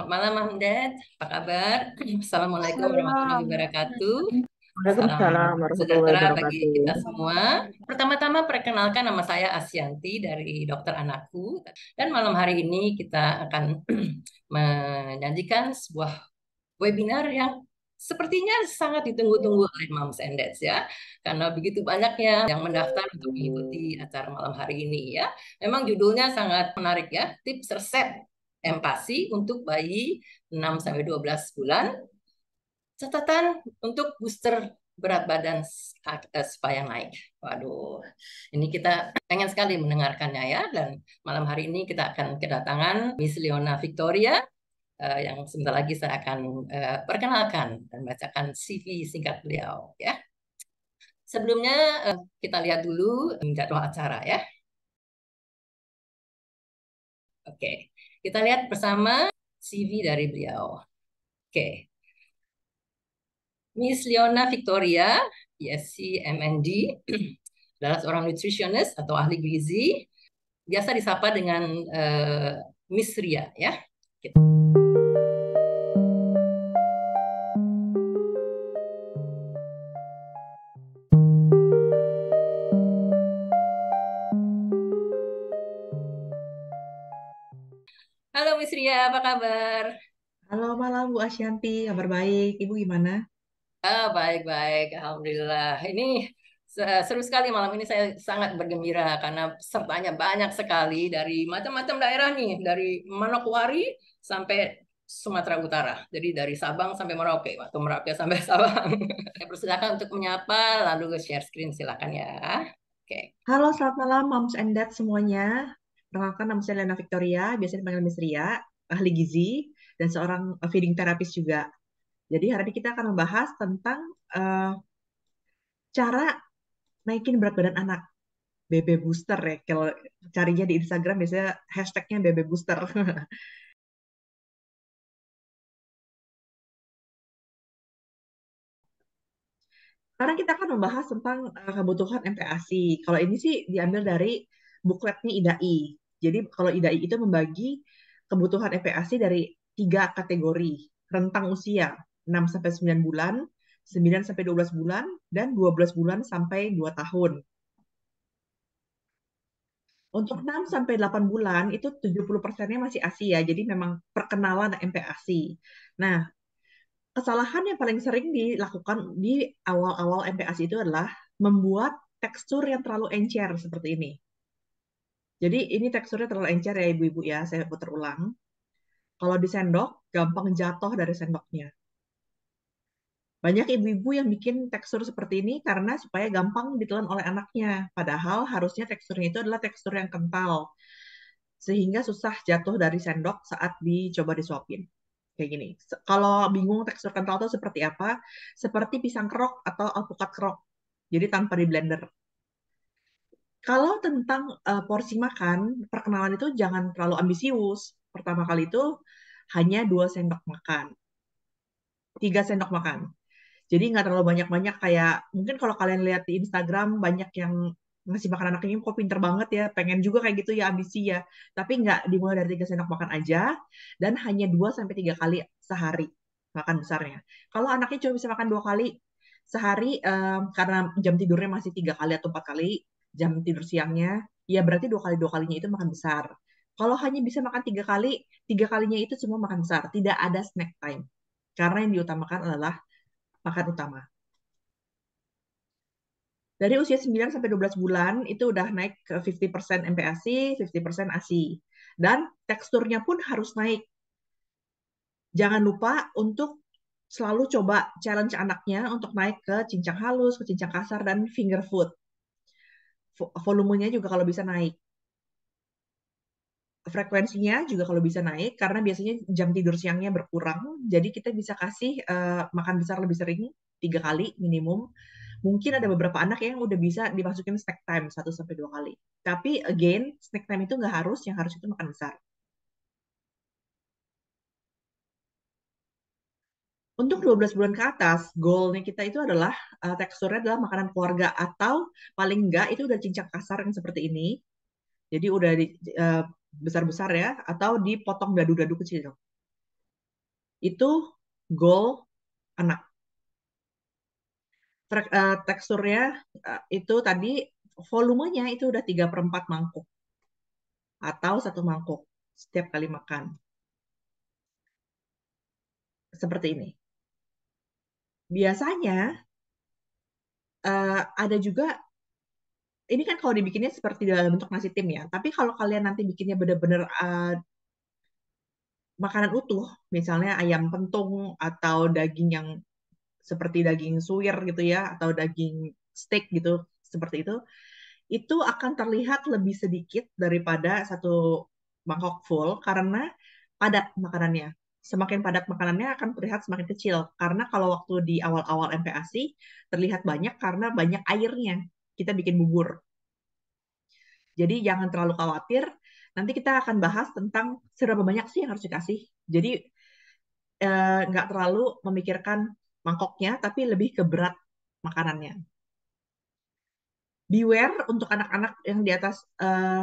Selamat malam, Hamdad. Apa kabar? Assalamualaikum warahmatullahi Salam. wabarakatuh. Salam Waalaikumsalam warahmatullahi sejahtera bagi wabarakatuh. kita semua. Pertama-tama perkenalkan nama saya Asyanti dari Dokter Anakku. Dan malam hari ini kita akan menyajikan sebuah webinar yang sepertinya sangat ditunggu-tunggu oleh Moms and Dads ya. Karena begitu banyaknya yang mendaftar untuk mengikuti acara malam hari ini ya. Memang judulnya sangat menarik ya. Tips resep empati untuk bayi 6 sampai 12 bulan. Catatan untuk booster berat badan supaya naik. Waduh, ini kita pengen sekali mendengarkannya ya. Dan malam hari ini kita akan kedatangan Miss Leona Victoria yang sebentar lagi saya akan perkenalkan dan bacakan CV singkat beliau ya. Sebelumnya kita lihat dulu jadwal acara ya. Oke, kita lihat bersama CV dari beliau. Oke, Miss Leona Victoria, BSc MND, adalah seorang nutritionist atau ahli gizi, biasa disapa dengan Miss Ria ya. Halo Miss Ria, apa kabar? Halo malam Bu Asyanti, kabar baik. Ibu gimana? Baik-baik, Alhamdulillah. Ini seru sekali malam ini, saya sangat bergembira karena pesertanya banyak sekali dari macam-macam daerah nih, dari Manokwari sampai Sumatera Utara. Jadi dari Sabang sampai Merauke, atau Merauke sampai Sabang. Saya persilakan untuk menyapa, lalu share screen silakan ya. Oke. Halo, selamat malam Moms and Dad semuanya. Perkenalkan nama saya Lena Victoria, biasanya dipanggil Miss Ria, ahli gizi dan seorang feeding therapist juga. Jadi hari ini kita akan membahas tentang eh, cara naikin berat badan anak. BB booster ya, kalau carinya di Instagram biasanya hashtagnya BB booster. Sekarang kita akan membahas tentang kebutuhan MPASI. Kalau ini sih diambil dari bukletnya IDAI. Jadi kalau IDAI itu membagi kebutuhan MPASI dari 3 kategori. Rentang usia 6 sampai 9 bulan, 9 sampai 12 bulan, dan 12 bulan sampai 2 tahun. Untuk 6 sampai 8 bulan itu 70%-nya masih ASI ya. Jadi memang perkenalan MPASI. Nah, kesalahan yang paling sering dilakukan di awal-awal MPASI itu adalah membuat tekstur yang terlalu encer seperti ini. Jadi ini teksturnya terlalu encer ya ibu-ibu ya, saya putar ulang. Kalau di sendok, gampang jatuh dari sendoknya. Banyak ibu-ibu yang bikin tekstur seperti ini karena supaya gampang ditelan oleh anaknya. Padahal harusnya teksturnya itu adalah tekstur yang kental. Sehingga susah jatuh dari sendok saat dicoba disuapin. Kayak gini. Kalau bingung tekstur kental itu seperti apa? Seperti pisang kerok atau alpukat kerok. Jadi tanpa di blender. Kalau tentang porsi makan, perkenalan itu jangan terlalu ambisius. Pertama kali itu hanya 2 sendok makan, 3 sendok makan. Jadi nggak terlalu banyak-banyak kayak mungkin kalau kalian lihat di Instagram banyak yang ngasih makan anaknya kok pinter banget ya, pengen juga kayak gitu ya ambisi ya. Tapi nggak, dimulai dari 3 sendok makan aja dan hanya 2 sampai 3 kali sehari makan besarnya. Kalau anaknya cuma bisa makan 2 kali sehari karena jam tidurnya masih 3 kali atau 4 kali jam tidur siangnya, ya berarti 2 kali 2 kalinya itu makan besar. Kalau hanya bisa makan 3 kali, 3 kalinya itu semua makan besar, tidak ada snack time. Karena yang diutamakan adalah makan utama. Dari usia 9 sampai 12 bulan itu udah naik ke 50% MPASI, 50% ASI. Dan teksturnya pun harus naik. Jangan lupa untuk selalu coba challenge anaknya untuk naik ke cincang halus, ke cincang kasar, dan finger food. Volumenya juga kalau bisa naik. Frekuensinya juga kalau bisa naik, karena biasanya jam tidur siangnya berkurang. Jadi kita bisa kasih makan besar lebih sering, 3 kali minimum. Mungkin ada beberapa anak yang udah bisa dimasukin snack time 1 sampai 2 kali. Tapi again, snack time itu nggak harus, yang harus itu makan besar. Untuk 12 bulan ke atas, goalnya kita itu adalah teksturnya adalah makanan keluarga atau paling enggak itu udah cincang kasar yang seperti ini. Jadi udah besar-besar ya, atau dipotong dadu-dadu kecil. itu goal anak. Teksturnya itu tadi volumenya itu udah 3/4 mangkuk atau 1 mangkuk setiap kali makan. Seperti ini. Biasanya ada juga, ini kan kalau dibikinnya seperti dalam bentuk nasi tim ya. Tapi kalau kalian nanti bikinnya bener-bener makanan utuh, misalnya ayam pentung atau daging yang seperti daging suwir gitu ya, atau daging steak gitu, seperti itu akan terlihat lebih sedikit daripada 1 mangkok full karena padat makanannya. Semakin padat makanannya akan terlihat semakin kecil. Karena kalau waktu di awal-awal MPASI terlihat banyak karena banyak airnya. Kita bikin bubur. Jadi jangan terlalu khawatir. Nanti kita akan bahas tentang seberapa banyak sih yang harus dikasih. Jadi nggak terlalu memikirkan mangkoknya, tapi lebih ke berat makanannya. Beware untuk anak-anak yang di atas,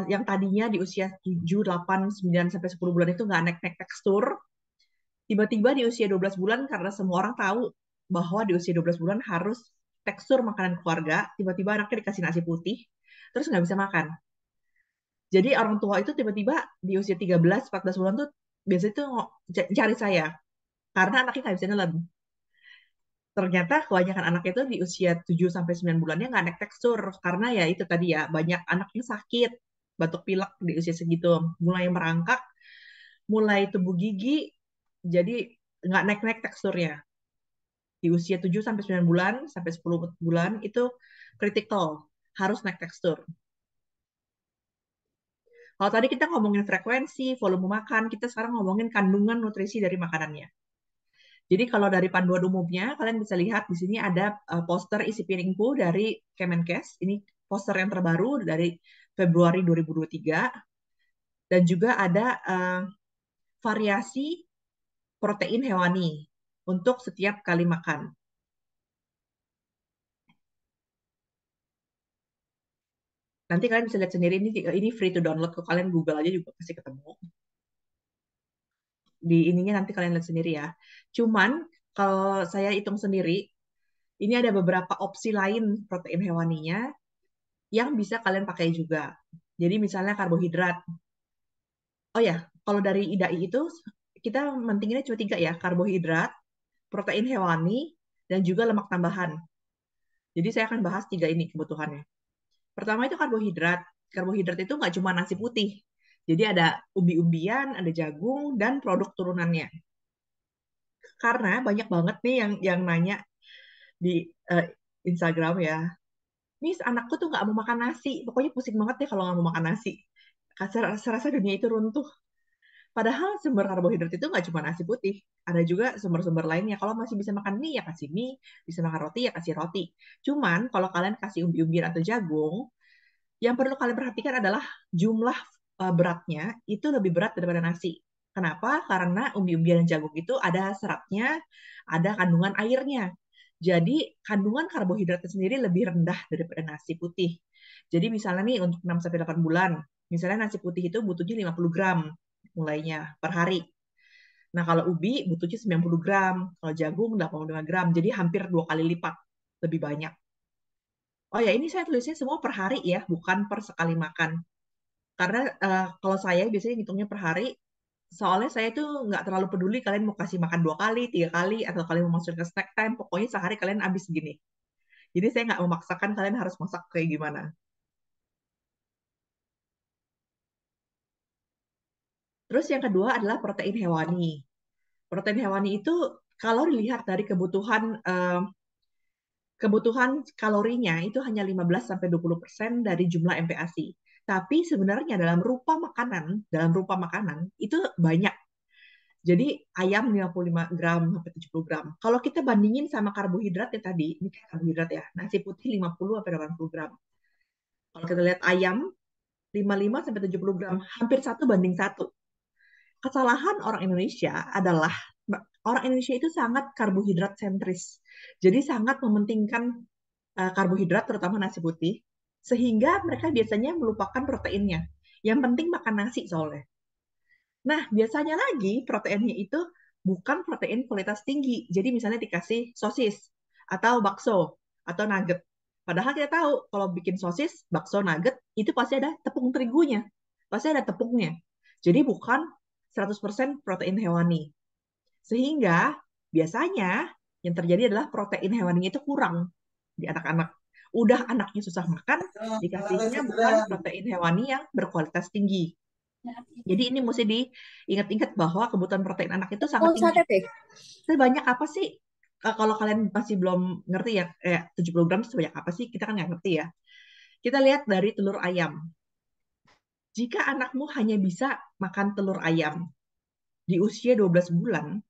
yang tadinya di usia 7, 8, 9, sampai 10 bulan itu nggak naik-naik tekstur. Tiba-tiba di usia 12 bulan, karena semua orang tahu bahwa di usia 12 bulan harus tekstur makanan keluarga, tiba-tiba anaknya dikasih nasi putih, terus nggak bisa makan. Jadi orang tua itu tiba-tiba di usia 13, 14 bulan tuh biasanya tuh cari saya, karena anaknya nggak bisa nelen. Ternyata kebanyakan anak itu di usia 7 sampai 9 bulannya nggak naik tekstur karena ya itu tadi ya banyak anak yang sakit, batuk pilek di usia segitu, mulai merangkak, mulai tumbuh gigi, jadi nggak naik-naik teksturnya. Di usia 7 sampai 9 bulan sampai 10 bulan itu critical, harus naik tekstur. Kalau tadi kita ngomongin frekuensi, volume makan, kita sekarang ngomongin kandungan nutrisi dari makanannya. Jadi kalau dari panduan umumnya, kalian bisa lihat di sini ada poster isi piringku dari Kemenkes. Ini poster yang terbaru dari Februari 2023. Dan juga ada variasi protein hewani untuk setiap kali makan. Nanti kalian bisa lihat sendiri, ini free to download. Kalau kalian Google aja juga pasti ketemu. Di ininya nanti kalian lihat sendiri ya. Cuman kalau saya hitung sendiri, ini ada beberapa opsi lain protein hewaninya yang bisa kalian pakai juga. Jadi misalnya karbohidrat. Oh ya, kalau dari IDAI itu kita mentingginnya cuma 3 ya, karbohidrat, protein hewani, dan juga lemak tambahan. Jadi saya akan bahas 3 ini kebutuhannya. Pertama itu karbohidrat. Karbohidrat itu nggak cuma nasi putih. Jadi ada umbi-umbian, ada jagung, dan produk turunannya. Karena banyak banget nih yang nanya di eh, Instagram ya, Miss, anakku tuh nggak mau makan nasi. Pokoknya pusing banget deh kalau nggak mau makan nasi. Serasa dunia itu runtuh. Padahal sumber karbohidrat itu nggak cuma nasi putih, ada juga sumber-sumber lainnya. Kalau masih bisa makan mie, ya kasih mie. Bisa makan roti, ya kasih roti. Cuman kalau kalian kasih umbi-umbian atau jagung, yang perlu kalian perhatikan adalah jumlah beratnya itu lebih berat daripada nasi. Kenapa? Karena umbi-umbian dan jagung itu ada seratnya, ada kandungan airnya. Jadi kandungan karbohidratnya sendiri lebih rendah daripada nasi putih. Jadi misalnya nih untuk 6 sampai 8 bulan, misalnya nasi putih itu butuhnya 50 gram mulainya per hari. Nah, kalau ubi butuhnya 90 gram, kalau jagung 85 gram, jadi hampir 2 kali lipat lebih banyak. Oh ya, ini saya tulisnya semua per hari ya, bukan per sekali makan. Karena kalau saya biasanya ngitungnya per hari, soalnya saya tuh nggak terlalu peduli kalian mau kasih makan 2 kali, 3 kali, atau kalian mau masukin ke snack time, pokoknya sehari kalian habis segini. Jadi saya nggak memaksakan kalian harus masak kayak gimana. Terus yang kedua adalah protein hewani. Protein hewani itu kalau dilihat dari kebutuhan kalorinya itu hanya 15-20% dari jumlah MPASI. Tapi sebenarnya dalam rupa makanan itu banyak. Jadi ayam 55 gram sampai 70 gram. Kalau kita bandingin sama karbohidrat ya tadi, ini kayak karbohidrat ya, nasi putih 50 sampai 80 gram. Kalau kita lihat ayam 55 sampai 70 gram, hampir 1 banding 1. Kesalahan orang Indonesia adalah orang Indonesia itu sangat karbohidrat sentris. Jadi sangat mementingkan karbohidrat terutama nasi putih sehingga mereka biasanya melupakan proteinnya. Yang penting makan nasi soalnya. Nah, biasanya lagi proteinnya itu bukan protein kualitas tinggi. Jadi misalnya dikasih sosis atau bakso atau nugget. Padahal kita tahu kalau bikin sosis, bakso, nugget itu pasti ada tepung terigunya. Pasti ada tepungnya. Jadi bukan 100% protein hewani. Sehingga biasanya yang terjadi adalah protein hewaninya itu kurang di anak-anak. Udah anaknya susah makan, dikasihnya bukan protein hewani yang berkualitas tinggi. Jadi ini mesti diingat-ingat bahwa kebutuhan protein anak itu sangat Oh, tinggi. sate teh. Sebanyak apa sih? Kalau kalian masih belum ngerti ya, 70 gram sebanyak apa sih? Kita kan nggak ngerti ya. Kita lihat dari telur ayam. Jika anakmu hanya bisa makan telur ayam di usia 12 bulan,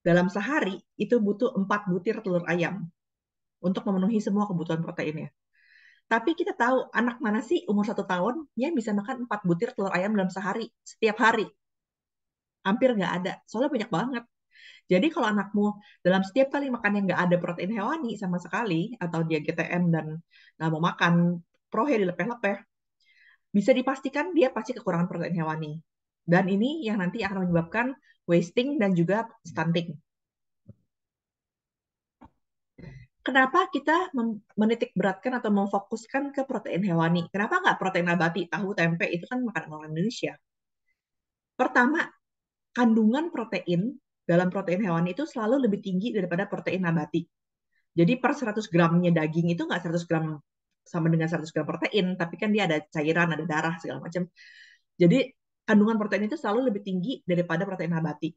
dalam sehari itu butuh 4 butir telur ayam untuk memenuhi semua kebutuhan proteinnya. Tapi kita tahu anak mana sih umur 1 tahun yang bisa makan 4 butir telur ayam dalam sehari, setiap hari? Hampir nggak ada, soalnya banyak banget. Jadi kalau anakmu dalam setiap kali makan yang nggak ada protein hewani sama sekali, atau dia GTM dan nggak mau makan prohe dilepeh-lepeh, bisa dipastikan dia pasti kekurangan protein hewani. Dan ini yang nanti akan menyebabkan wasting dan juga stunting. Kenapa kita menitik beratkan atau memfokuskan ke protein hewani? Kenapa nggak protein nabati, tahu, tempe, itu kan makanan orang Indonesia. Pertama, kandungan protein dalam protein hewani itu selalu lebih tinggi daripada protein nabati. Jadi per 100 gramnya daging itu nggak 100 gram sama dengan 100 gram protein, tapi kan dia ada cairan, ada darah, segala macam. Jadi kandungan protein itu selalu lebih tinggi daripada protein nabati.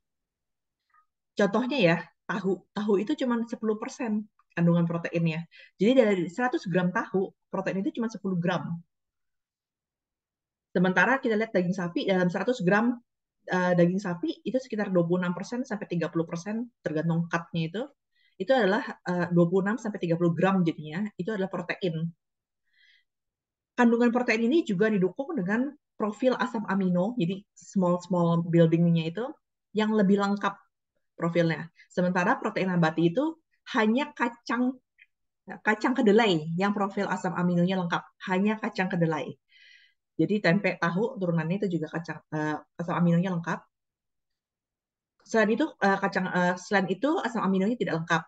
Contohnya ya, tahu. Tahu itu cuma 10% kandungan proteinnya. Jadi dari 100 gram tahu, protein itu cuma 10 gram. Sementara kita lihat daging sapi, dalam 100 gram daging sapi itu sekitar 26% sampai 30%, tergantung cutnya itu adalah 26 sampai 30 gram jadinya, itu adalah protein. Kandungan protein ini juga didukung dengan profil asam amino, jadi small buildingnya itu yang lebih lengkap profilnya. Sementara protein nabati itu hanya kacang kedelai yang profil asam aminonya lengkap, hanya kacang kedelai. Jadi tempe, tahu turunannya itu juga asam aminonya lengkap. Selain itu asam aminonya tidak lengkap.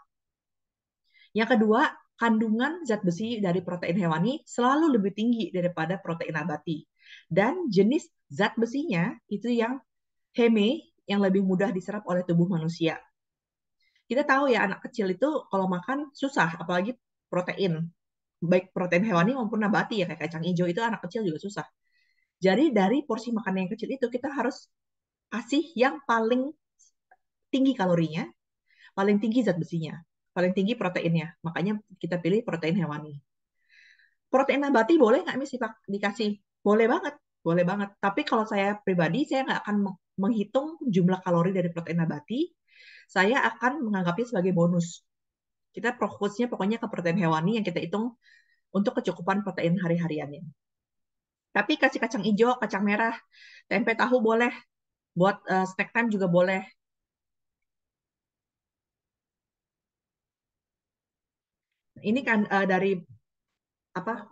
Yang kedua, kandungan zat besi dari protein hewani selalu lebih tinggi daripada protein nabati. Dan jenis zat besinya itu yang heme, yang lebih mudah diserap oleh tubuh manusia. Kita tahu ya anak kecil itu kalau makan susah, apalagi protein. Baik protein hewani maupun nabati ya, kayak kacang hijau itu anak kecil juga susah. Jadi dari porsi makanan yang kecil itu kita harus kasih yang paling tinggi kalorinya, paling tinggi zat besinya, paling tinggi proteinnya. Makanya kita pilih protein hewani. Protein nabati boleh nggak Miss dikasih? Boleh banget, boleh banget. Tapi kalau saya pribadi, saya nggak akan menghitung jumlah kalori dari protein nabati. Saya akan menganggapnya sebagai bonus. Kita fokusnya pokoknya ke protein hewani yang kita hitung untuk kecukupan protein hari-hariannya. Tapi kasih kacang hijau, kacang merah, tempe, tahu boleh. Buat snack time juga boleh. Ini kan dari apa?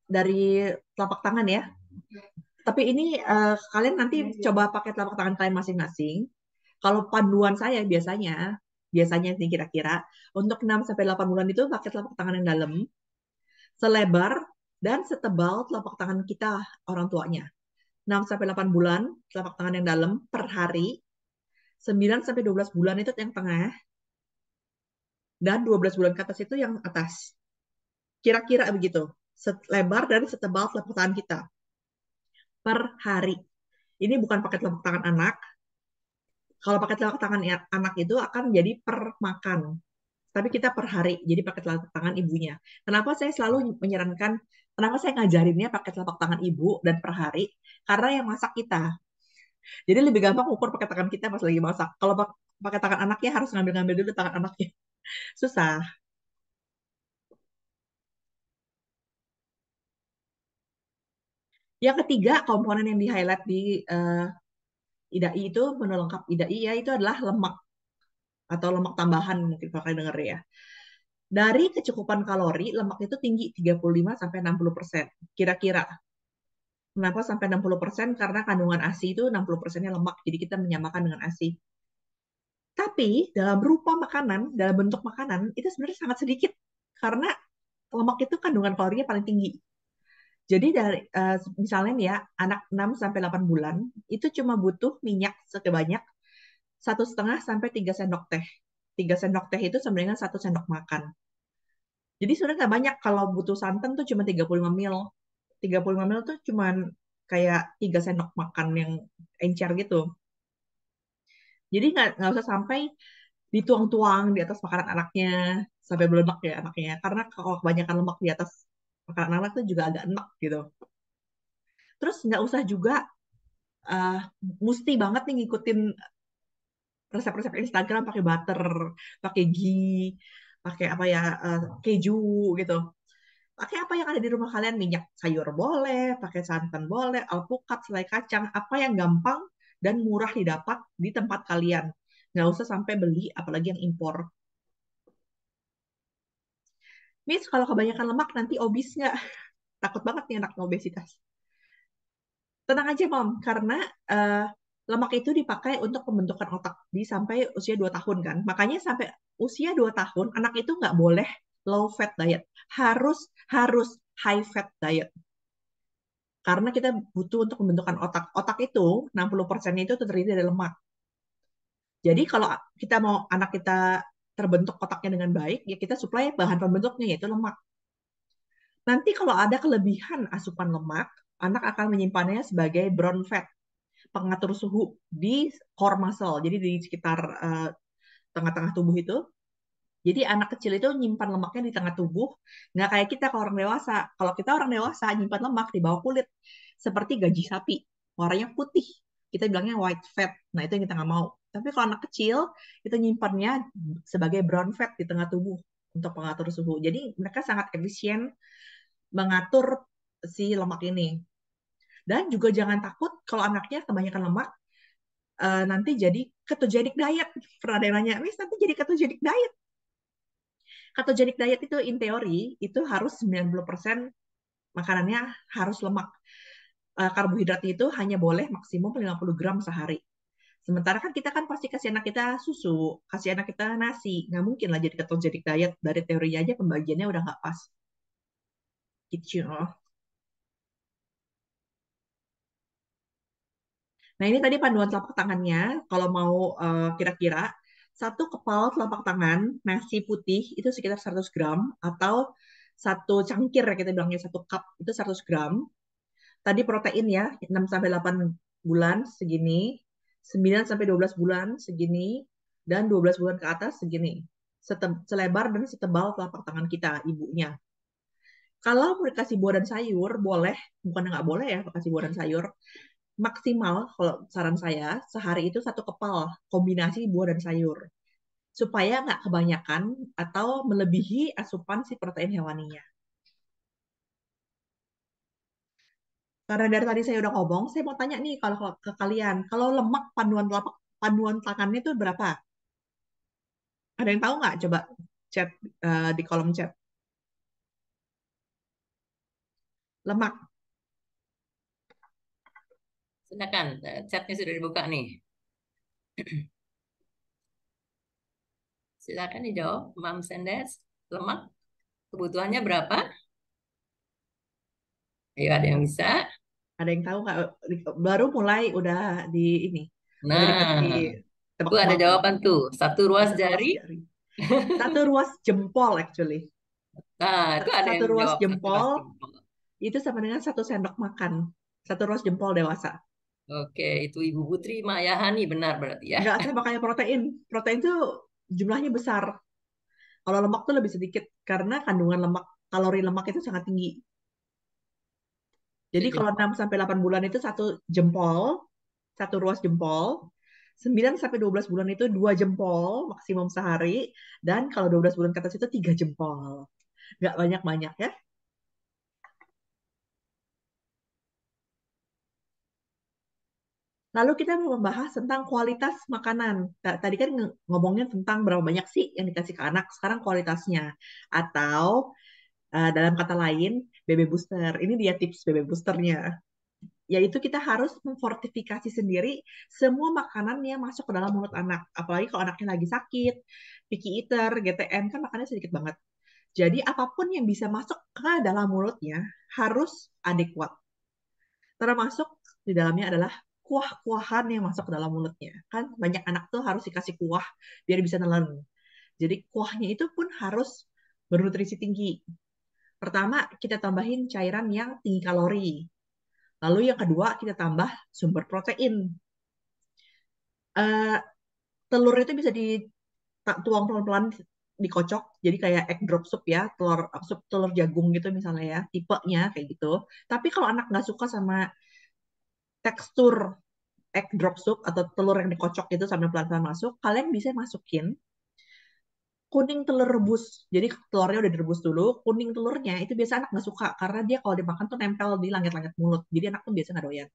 Dari telapak tangan ya. Tapi ini kalian nanti coba pakai telapak tangan kalian masing-masing. Kalau panduan saya biasanya nih kira-kira untuk 6 sampai 8 bulan itu pakai telapak tangan yang dalam, selebar dan setebal telapak tangan kita orang tuanya. 6 sampai 8 bulan telapak tangan yang dalam per hari, 9 sampai 12 bulan itu yang tengah, dan 12 bulan ke atas itu yang atas. Kira-kira begitu. Selebar dan setebal telapak tangan kita per hari. Ini bukan pakai telapak tangan anak. Kalau pakai telapak tangan anak itu akan jadi per makan. Tapi kita per hari, jadi pakai telapak tangan ibunya. Kenapa saya selalu menyarankan, kenapa saya ngajarinnya pakai telapak tangan ibu dan per hari? Karena yang masak kita. Jadi lebih gampang ukur pakai tangan kita pas lagi masak. Kalau pakai tangan anaknya harus ngambil-ngambil dulu tangan anaknya. Susah. Yang ketiga, komponen yang di-highlight di IDAI itu, menu lengkap IDAI ya, itu adalah lemak atau lemak tambahan mungkin kalau kalian denger ya. Dari kecukupan kalori, lemak itu tinggi 35 sampai 60%. Kira-kira. Kenapa sampai 60%? Karena kandungan ASI itu 60%-nya lemak. Jadi kita menyamakan dengan ASI. Tapi dalam rupa makanan, dalam bentuk makanan, itu sebenarnya sangat sedikit. Karena lemak itu kandungan kalorinya paling tinggi. Jadi dari misalnya nih ya, anak 6 sampai 8 bulan itu cuma butuh minyak sebanyak 1,5 sampai 3 sendok teh. 3 sendok teh itu sama dengan 1 sendok makan. Jadi sebenarnya nggak banyak. Kalau butuh santan tuh cuma 35 ml. 35 ml tuh cuma kayak 3 sendok makan yang encer gitu. Jadi nggak usah sampai dituang-tuang di atas makanan anaknya sampai meledak ya anaknya. Karena kalau kebanyakan lemak di atas makanan anak tuh juga agak enak gitu. Terus nggak usah juga uh, mesti banget nih ngikutin resep-resep Instagram pakai butter, pakai ghee, pakai apa ya, keju gitu. Pakai apa yang ada di rumah kalian, minyak sayur boleh, pakai santan boleh, alpukat, selai kacang, apa yang gampang dan murah didapat di tempat kalian. Nggak usah sampai beli, apalagi yang impor. Miss, kalau kebanyakan lemak nanti obes nggak? Takut banget nih anak obesitas. Tenang aja, Mom, karena eh, lemak itu dipakai untuk pembentukan otak di sampai usia 2 tahun kan. Makanya sampai usia 2 tahun, anak itu nggak boleh low fat diet. Harus harus high fat diet. Karena kita butuh untuk pembentukan otak. Otak itu 60%-nya itu terdiri dari lemak. Jadi kalau kita mau anak kita terbentuk otaknya dengan baik, ya kita suplai bahan pembentuknya yaitu lemak. Nanti kalau ada kelebihan asupan lemak, anak akan menyimpannya sebagai brown fat, pengatur suhu di core muscle, jadi di sekitar tengah-tengah tubuh itu. Jadi anak kecil itu nyimpan lemaknya di tengah tubuh, nggak kayak kita kalau orang dewasa. Kalau kita orang dewasa nyimpan lemak di bawah kulit, seperti gaji sapi, warnanya putih. Kita bilangnya white fat. Nah itu yang kita nggak mau. Tapi kalau anak kecil, itu nyimpannya sebagai brown fat di tengah tubuh untuk pengatur suhu. Jadi mereka sangat efisien mengatur si lemak ini. Dan juga jangan takut kalau anaknya kebanyakan lemak, nanti jadi ketogenic diet. Pernah ada yang nanya, Miss, nanti jadi ketogenic diet. Ketogenic diet itu in teori itu harus 90% makanannya harus lemak. Karbohidrat itu hanya boleh maksimum 50 gram sehari. Sementara kan kita kan pasti kasih anak kita susu, kasih anak kita nasi. Nggak mungkin lah jadi ketogenic diet. Dari teorinya aja pembagiannya udah nggak pas. Gitu. Nah, ini tadi panduan telapak tangannya. Kalau mau kira-kira satu kepal telapak tangan nasi putih itu sekitar 100 gram atau satu cangkir ya kita bilangnya satu cup itu 100 gram. Tadi protein ya 6 sampai 8 bulan segini, 9 sampai 12 bulan segini dan 12 bulan ke atas segini. Selebar dan setebal telapak tangan kita ibunya. Kalau mau dikasih buah dan sayur, boleh, bukan nggak boleh ya kasih buah dan sayur, maksimal kalau saran saya sehari itu satu kepal kombinasi buah dan sayur supaya nggak kebanyakan atau melebihi asupan si protein hewaninya. Karena dari tadi saya udah ngomong, saya mau tanya nih kalau ke kalian, kalau lemak panduan tangannya itu berapa? Ada yang tahu nggak? Coba chat di kolom chat. Lemak. Silakan, chatnya sudah dibuka nih. Silakan dijawab, Mam Sendes. Lemak kebutuhannya berapa? Ayo, ada yang bisa? Ada yang tahu nggak? Baru mulai udah di ini, udah dikasih Nah, tuh ada tebak-tebakan. jawaban tuh. Satu ruas Satu ruas jari. jari. Satu ruas jempol actually. Nah, itu ada Satu yang ruas jawab satu ruas jempol jempol. itu sama dengan 1 sendok makan. Satu ruas jempol dewasa. Oke, itu Ibu Putri Mayahani benar berarti ya. Nggak, saya makanya protein. Protein tuh jumlahnya besar. Kalau lemak tuh lebih sedikit karena kandungan lemak, kalori lemak itu sangat tinggi. Jadi kalau Sejempol. 6 sampai 8 bulan itu satu jempol, satu ruas jempol. 9 sampai 12 bulan itu 2 jempol maksimum sehari. Dan kalau 12 bulan ke atas itu 3 jempol. Nggak banyak-banyak ya. Lalu kita mau membahas tentang kualitas makanan. Tadi kan ngomongnya tentang berapa banyak sih yang dikasih ke anak, sekarang kualitasnya. Atau dalam kata lain, BB booster. Ini dia tips BB boosternya. yaitu kita harus memfortifikasi sendiri semua makanan yang masuk ke dalam mulut anak. Apalagi kalau anaknya lagi sakit, picky eater, GTM, kan makannya sedikit banget. Jadi apapun yang bisa masuk ke dalam mulutnya harus adekuat. Termasuk di dalamnya adalah kuah-kuahan yang masuk ke dalam mulutnya. Kan banyak anak tuh harus dikasih kuah biar bisa nelen. Jadi kuahnya itu pun harus bernutrisi tinggi. Pertama, kita tambahin cairan yang tinggi kalori. Lalu yang kedua, kita tambah sumber protein. Eh, telur itu bisa dituang pelan-pelan, dikocok. Jadi kayak egg drop soup ya, telur sup telur jagung gitu misalnya ya, tipenya kayak gitu. Tapi kalau anak nggak suka sama tekstur egg drop soup atau telur yang dikocok itu sambil pelan-pelan masuk, kalian bisa masukin kuning telur rebus. Jadi telurnya udah direbus dulu, kuning telurnya itu biasa anak nggak suka karena dia kalau dimakan tuh nempel di langit-langit mulut. Jadi anak tuh biasa nggak doyan.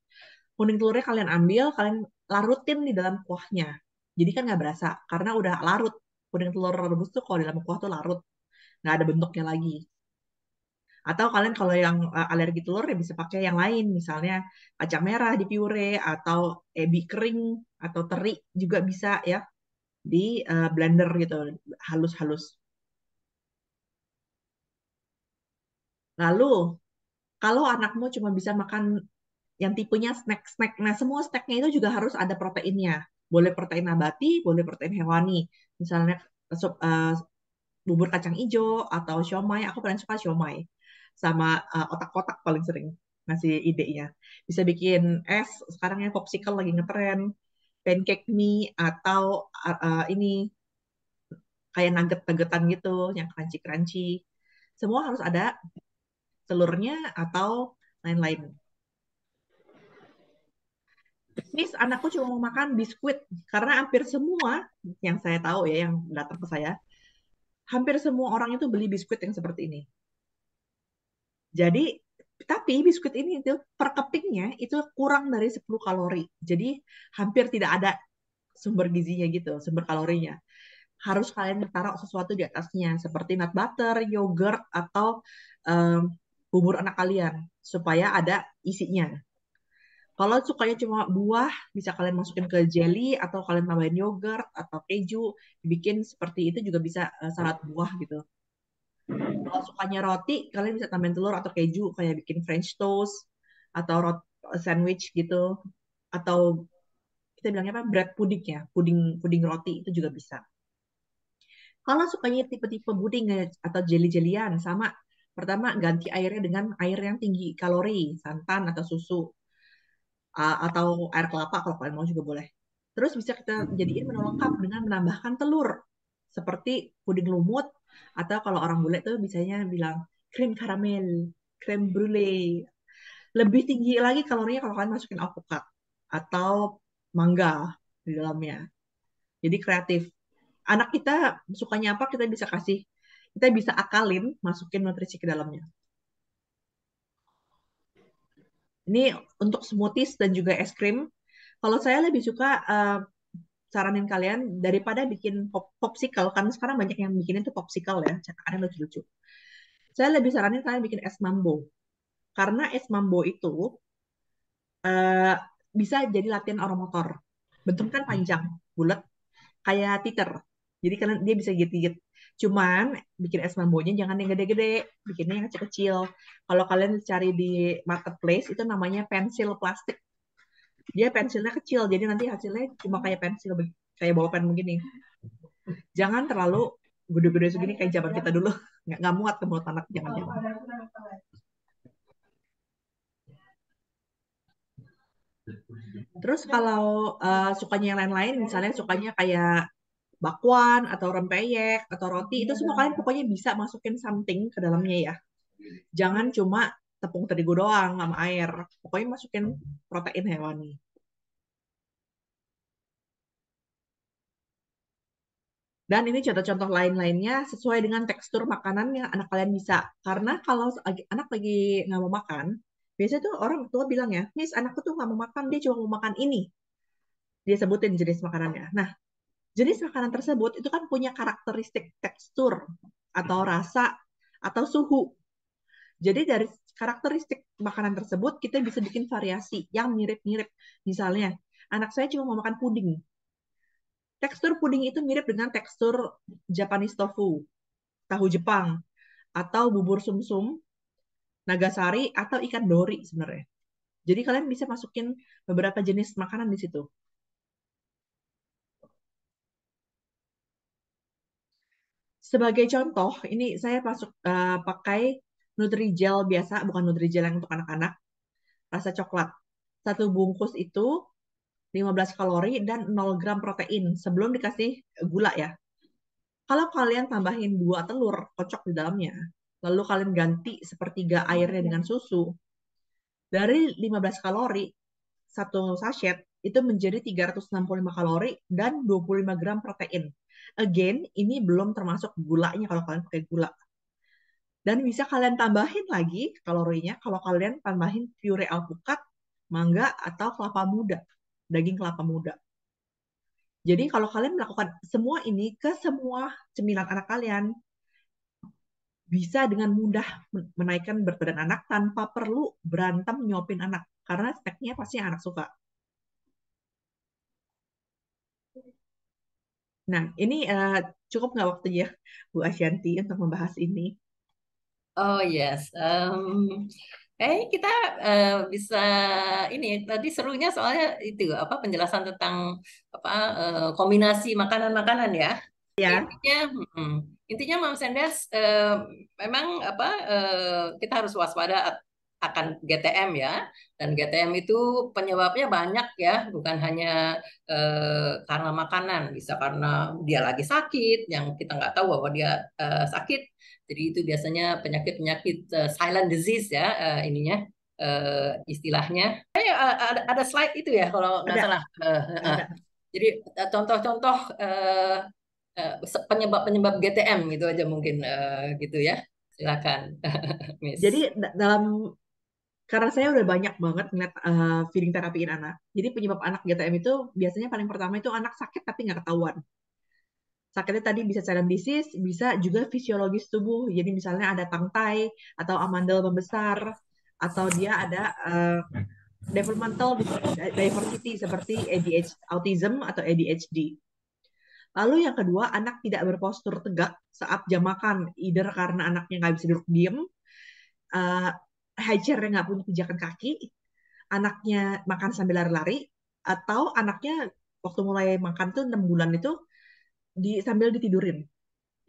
Kuning telurnya kalian ambil, kalian larutin di dalam kuahnya. Jadi kan nggak berasa karena udah larut. Kuning telur rebus tuh kalau di dalam kuah tuh larut, nggak ada bentuknya lagi. Atau kalian kalau yang alergi telur ya bisa pakai yang lain, misalnya kacang merah di puree atau ebi kering atau teri juga bisa ya di blender gitu halus-halus. Lalu kalau anakmu cuma bisa makan yang tipenya snack-snack, nah semua snacknya itu juga harus ada proteinnya. Boleh protein nabati, boleh protein hewani. Misalnya sup, bubur kacang hijau atau siomay, aku paling suka siomay. Sama otak-otak paling sering ngasih idenya. Bisa bikin es, sekarang ya popsicle lagi ngetren, pancake mie atau ini kayak nugget-nuggetan gitu yang crunchy-crunchy. Semua harus ada telurnya atau lain-lain. Miss, anakku cuma mau makan biskuit karena hampir semua yang saya tahu ya yang datang ke saya, hampir semua orang itu beli biskuit yang seperti ini. Jadi, tapi biskuit ini itu per kepingnya itu kurang dari 10 kalori. Jadi hampir tidak ada sumber gizinya gitu, sumber kalorinya. Harus kalian taruh sesuatu di atasnya seperti nut butter, yogurt atau um, bubur anak kalian supaya ada isinya. Kalau sukanya cuma buah, bisa kalian masukin ke jelly atau kalian tambahin yogurt atau keju, dibikin seperti itu juga bisa salad buah gitu. Kalau sukanya roti, kalian bisa tambahin telur atau keju kayak bikin French toast atau sandwich gitu. Atau kita bilangnya apa? Bread pudding ya, puding puding roti itu juga bisa. Kalau sukanya tipe-tipe puding atau jelly-jelian sama. Pertama, ganti airnya dengan air yang tinggi kalori, santan atau susu. Atau air kelapa kalau kalian mau juga boleh. Terus bisa kita jadiin menu lengkap dengan menambahkan telur seperti puding lumut atau kalau orang bule tuh biasanya bilang krim karamel, krim brulee. Lebih tinggi lagi kalorinya kalau kalian masukin alpukat atau mangga di dalamnya. Jadi kreatif. Anak kita sukanya apa kita bisa kasih, kita bisa akalin masukin nutrisi ke dalamnya. Ini untuk smoothies dan juga es krim. Kalau saya lebih suka saranin kalian daripada bikin popsicle, karena sekarang banyak yang bikin itu popsicle ya, cetakannya lucu-lucu. Saya lebih saranin kalian bikin es mambo. Karena es mambo itu eh, bisa jadi latihan orang motor. Bentuknya kan panjang, bulat, kayak titer. Jadi kalian dia bisa gigit-gigit. Cuman bikin es mambonya jangan yang gede-gede, bikinnya yang kecil-kecil. Kalau kalian cari di marketplace itu namanya pensil plastik. Dia pensilnya kecil, jadi nanti hasilnya cuma kayak pensil kayak bolpen begini. Jangan terlalu gede-gede segini kayak zaman kita dulu. Nggak muat ke mulut anak, jangan-jangan. Terus kalau sukanya yang lain-lain, misalnya sukanya kayak bakwan atau rempeyek atau roti, itu semua kalian pokoknya bisa masukin something ke dalamnya ya. Jangan cuma tepung terigu doang sama air. Pokoknya masukin protein hewani. Dan ini contoh-contoh lain-lainnya sesuai dengan tekstur makanan yang anak kalian bisa. Karena kalau anak lagi nggak mau makan, biasanya tuh orang tua bilang ya, Miss, anakku tuh nggak mau makan, dia cuma mau makan ini. Dia sebutin jenis makanannya. Nah, jenis makanan tersebut itu kan punya karakteristik tekstur atau rasa atau suhu. Jadi dari karakteristik makanan tersebut kita bisa bikin variasi yang mirip-mirip. Misalnya, anak saya cuma mau makan puding. Tekstur puding itu mirip dengan tekstur Japanese tofu, tahu Jepang, atau bubur sumsum, nagasari, atau ikan dori sebenarnya. Jadi kalian bisa masukin beberapa jenis makanan di situ. Sebagai contoh, ini saya pakai Nutrijel biasa, bukan Nutrijel yang untuk anak-anak, rasa coklat. Satu bungkus itu 15 kalori dan 0 gram protein sebelum dikasih gula ya. Kalau kalian tambahin 2 telur kocok di dalamnya, lalu kalian ganti sepertiga airnya dengan susu, dari 15 kalori, satu sachet itu menjadi 365 kalori dan 25 gram protein. Again, ini belum termasuk gulanya kalau kalian pakai gula. Dan bisa kalian tambahin lagi kalorinya kalau kalian tambahin pure alpukat, mangga, atau kelapa muda, daging kelapa muda. Jadi kalau kalian melakukan semua ini ke semua cemilan anak kalian, bisa dengan mudah menaikkan berat badan anak tanpa perlu berantem nyopin anak. Karena snacknya pasti anak suka. Nah, ini cukup nggak waktunya, Bu Asyanti, untuk membahas ini? Oh yes, kita bisa ini tadi serunya soalnya itu apa penjelasan tentang apa kombinasi makanan-makanan ya. Ya, Intinya, intinya Mam Sendes memang apa kita harus waspada akan GTM ya, dan GTM itu penyebabnya banyak ya, bukan hanya karena makanan, bisa karena dia lagi sakit yang kita nggak tahu bahwa dia sakit. Jadi itu biasanya penyakit-penyakit silent disease ya ininya istilahnya. Ada slide itu ya kalau nggak ada, salah. ada. Jadi contoh-contoh penyebab-penyebab GTM gitu aja mungkin gitu ya. Silakan, Miss. Jadi karena saya udah banyak banget ngeliat feeding terapiin anak. Jadi penyebab anak GTM itu biasanya paling pertama itu anak sakit tapi nggak ketahuan. Sakitnya tadi bisa silent disease, bisa juga fisiologis tubuh. Jadi misalnya ada tangkai atau amandel membesar, atau dia ada developmental diversity seperti ADHD, autism atau ADHD. Lalu yang kedua, anak tidak berpostur tegak saat jam makan, either karena anaknya nggak bisa duduk diem, uh, high chair-nya nggak punya pijakan kaki, anaknya makan sambil lari-lari, atau anaknya waktu mulai makan tuh 6 bulan itu sambil ditidurin.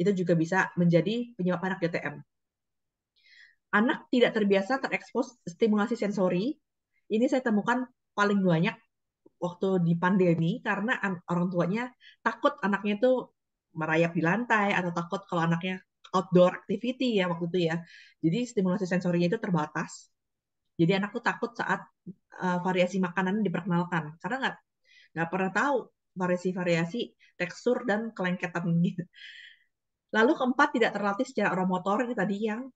Itu juga bisa menjadi penyebab anak DTM. Anak tidak terbiasa terekspos stimulasi sensori. Ini saya temukan paling banyak waktu di pandemi karena orang tuanya takut anaknya itu merayap di lantai atau takut kalau anaknya outdoor activity ya waktu itu ya. Jadi stimulasi sensorinya itu terbatas. Jadi anak tuh takut saat variasi makanan diperkenalkan karena nggak pernah tahu variasi-variasi tekstur dan kelengketan gitu. Lalu keempat, tidak terlatih secara oromotor, ini tadi yang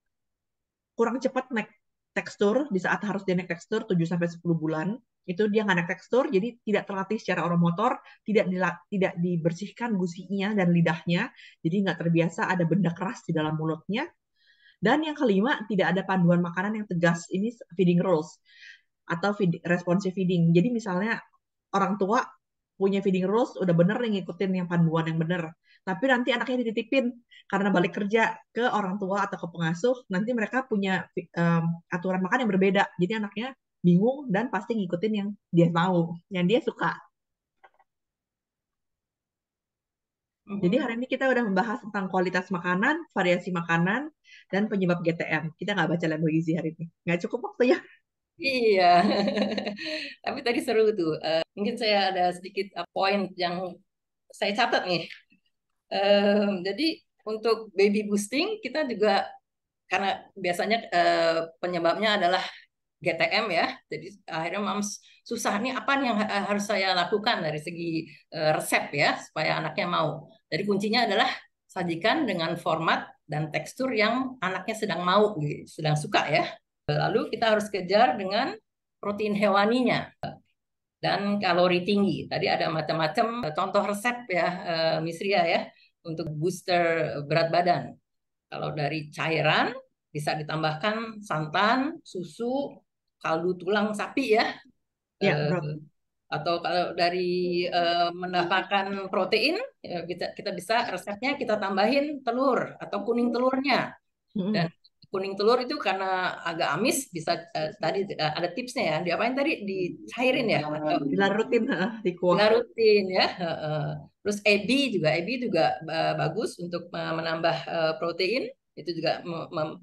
kurang cepat naik tekstur di saat harus dia naik tekstur 7 sampai 10 bulan. Itu dia nggak naik tekstur, jadi tidak terlatih secara oromotor, tidak dibersihkan gusinya dan lidahnya, jadi nggak terbiasa ada benda keras di dalam mulutnya. Dan yang kelima, tidak ada panduan makanan yang tegas. Ini feeding rules atau responsive feeding. Jadi misalnya orang tua punya feeding rules, udah bener nih ngikutin yang panduan yang bener. Tapi nanti anaknya dititipin karena balik kerja ke orang tua atau ke pengasuh, nanti mereka punya aturan makan yang berbeda. Jadi anaknya bingung dan pasti ngikutin yang dia mau, yang dia suka. Jadi hari ini kita udah membahas tentang kualitas makanan, variasi makanan, dan penyebab GTM. Kita nggak baca label gizi hari ini. Nggak cukup waktu ya. Iya, tapi tadi seru tuh. Mungkin saya ada sedikit poin yang saya catat nih. Jadi untuk baby boosting kita juga karena biasanya penyebabnya adalah GTM ya. Jadi akhirnya mams susah nih apa nih yang harus saya lakukan dari segi resep ya supaya anaknya mau. Jadi kuncinya adalah sajikan dengan format dan tekstur yang anaknya sedang mau, sedang suka ya. Lalu kita harus kejar dengan protein hewaninya dan kalori tinggi. Tadi ada macam-macam contoh resep ya, Miss Ria ya, untuk booster berat badan. Kalau dari cairan, bisa ditambahkan santan, susu, kaldu tulang sapi ya. Ya, Eh, broth. atau kalau dari mendapatkan protein, kita bisa resepnya kita tambahin telur atau kuning telurnya. Dan Mm-mm. kuning telur itu karena agak amis bisa tadi ada tipsnya ya. Diapain tadi? Dicairin ya atau Dilarutin, di kuah. dilarutin ya. Terus ebi juga bagus untuk menambah protein. Itu juga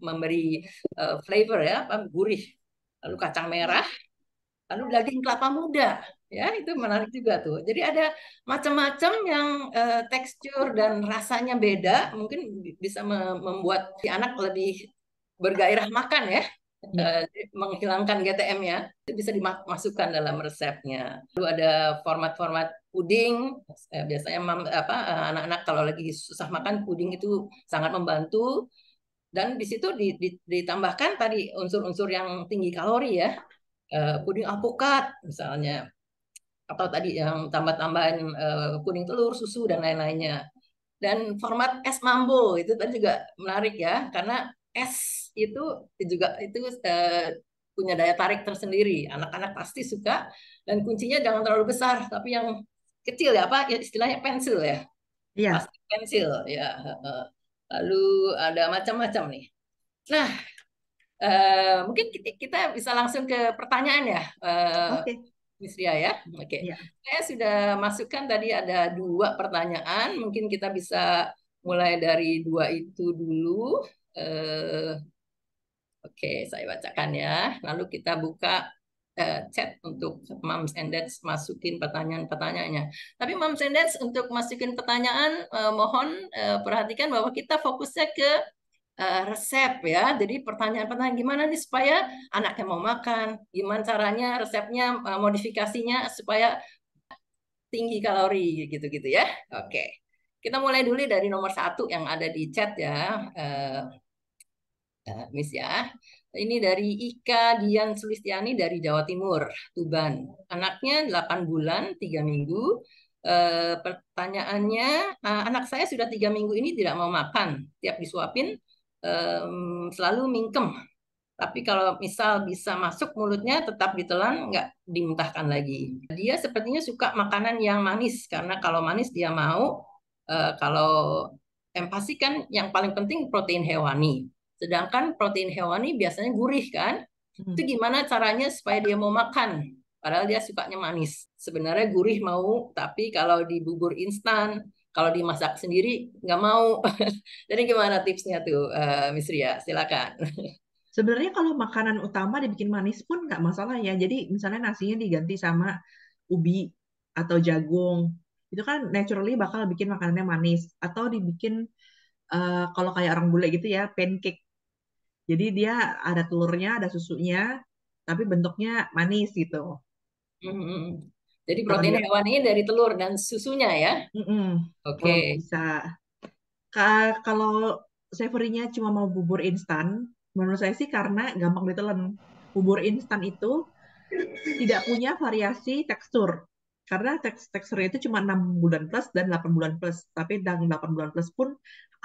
memberi flavor ya, apa, gurih. Lalu kacang merah, lalu daging kelapa muda. Ya, itu menarik juga tuh. Jadi ada macam-macam yang tekstur dan rasanya beda, mungkin bisa membuat si anak lebih bergairah makan ya. Ya. Menghilangkan GTM-nya itu bisa dimasukkan dalam resepnya. Lalu ada format-format puding. Biasanya anak-anak kalau lagi susah makan, puding itu sangat membantu. Dan di situ ditambahkan tadi unsur-unsur yang tinggi kalori ya. Puding alpukat misalnya, atau tadi yang tambah-tambahan kuning telur, susu dan lain-lainnya. Dan format es mambo itu tadi juga menarik ya, karena es juga itu punya daya tarik tersendiri. Anak-anak pasti suka, dan kuncinya jangan terlalu besar, tapi yang kecil ya, apa ya istilahnya pensil ya, Iya. plastik pensil ya. Lalu ada macam-macam nih. Nah, mungkin kita bisa langsung ke pertanyaan ya, Oke. Miss Ria ya. Oke, Ya. saya sudah masukkan tadi ada 2 pertanyaan. Mungkin kita bisa mulai dari 2 itu dulu. Eh, oke, saya bacakan ya. Lalu kita buka chat untuk Moms and Dads masukin pertanyaan-pertanyaannya. Tapi Moms and Dads untuk masukin pertanyaan, mohon perhatikan bahwa kita fokusnya ke resep ya. Jadi pertanyaan-pertanyaan gimana nih supaya anaknya mau makan, gimana caranya resepnya, modifikasinya supaya tinggi kalori gitu-gitu ya. Oke. Kita mulai dulu dari nomor 1 yang ada di chat ya, Miss ya. Ini dari Ika Dian Sulistiani dari Jawa Timur, Tuban. Anaknya 8 bulan, 3 minggu. Pertanyaannya, anak saya sudah 3 minggu ini tidak mau makan. Tiap disuapin, selalu mingkem. Tapi kalau misal bisa masuk mulutnya tetap ditelan, nggak dimuntahkan lagi. Dia sepertinya suka makanan yang manis, karena kalau manis dia mau. Kalau empasi kan yang paling penting protein hewani. Sedangkan protein hewani biasanya gurih kan. Itu Mm. gimana caranya supaya dia mau makan? Padahal dia sukanya manis. Sebenarnya gurih mau, tapi kalau di bubur instan, kalau dimasak sendiri nggak mau. Jadi gimana tipsnya tuh, Miss Ria? Silakan. Sebenarnya kalau makanan utama dibikin manis pun nggak masalah ya. Jadi misalnya nasinya diganti sama ubi atau jagung. Itu kan naturally bakal bikin makanannya manis. Atau dibikin kalau kayak orang bule gitu ya, pancake. Jadi dia ada telurnya, ada susunya, tapi bentuknya manis gitu. Mhm. Jadi Kalau protein dia, hewani dari telur dan susunya ya. mm-mm, Oke. kalau bisa. Kalau savory-nya cuma mau bubur instan, menurut saya sih karena gampang ditelan. Bubur instan itu tidak punya variasi tekstur. Karena teksturnya itu cuma 6 bulan plus dan 8 bulan plus. Tapi dan 8 bulan plus pun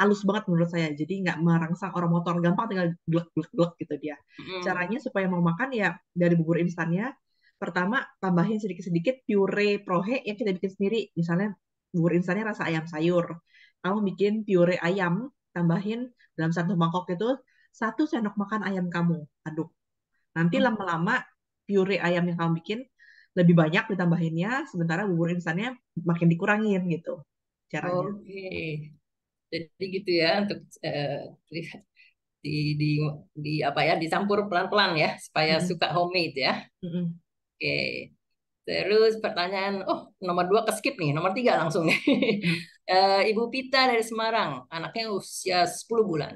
halus banget menurut saya. Jadi nggak merangsang orang motor. Gampang tinggal glek-glek-glek gitu dia. Mm. Caranya supaya mau makan ya dari bubur instannya. Pertama, tambahin sedikit-sedikit puree prohe yang kita bikin sendiri. Misalnya bubur instannya rasa ayam sayur. Kamu bikin puree ayam, tambahin dalam 1 mangkok itu 1 sendok makan ayam kamu. Aduk. Nanti lama-lama puree ayam yang kamu bikin lebih banyak ditambahinnya, sementara bubur instannya makin dikurangin gitu caranya. Oke. Jadi gitu ya untuk di, di, apa ya, dicampur pelan-pelan ya supaya Mm-mm. suka homemade ya. Mm-mm. Oke. Terus pertanyaan, oh nomor 2 ke skip nih, nomor 3 langsung nih. Mm. Ibu Pita dari Semarang, anaknya usia 10 bulan.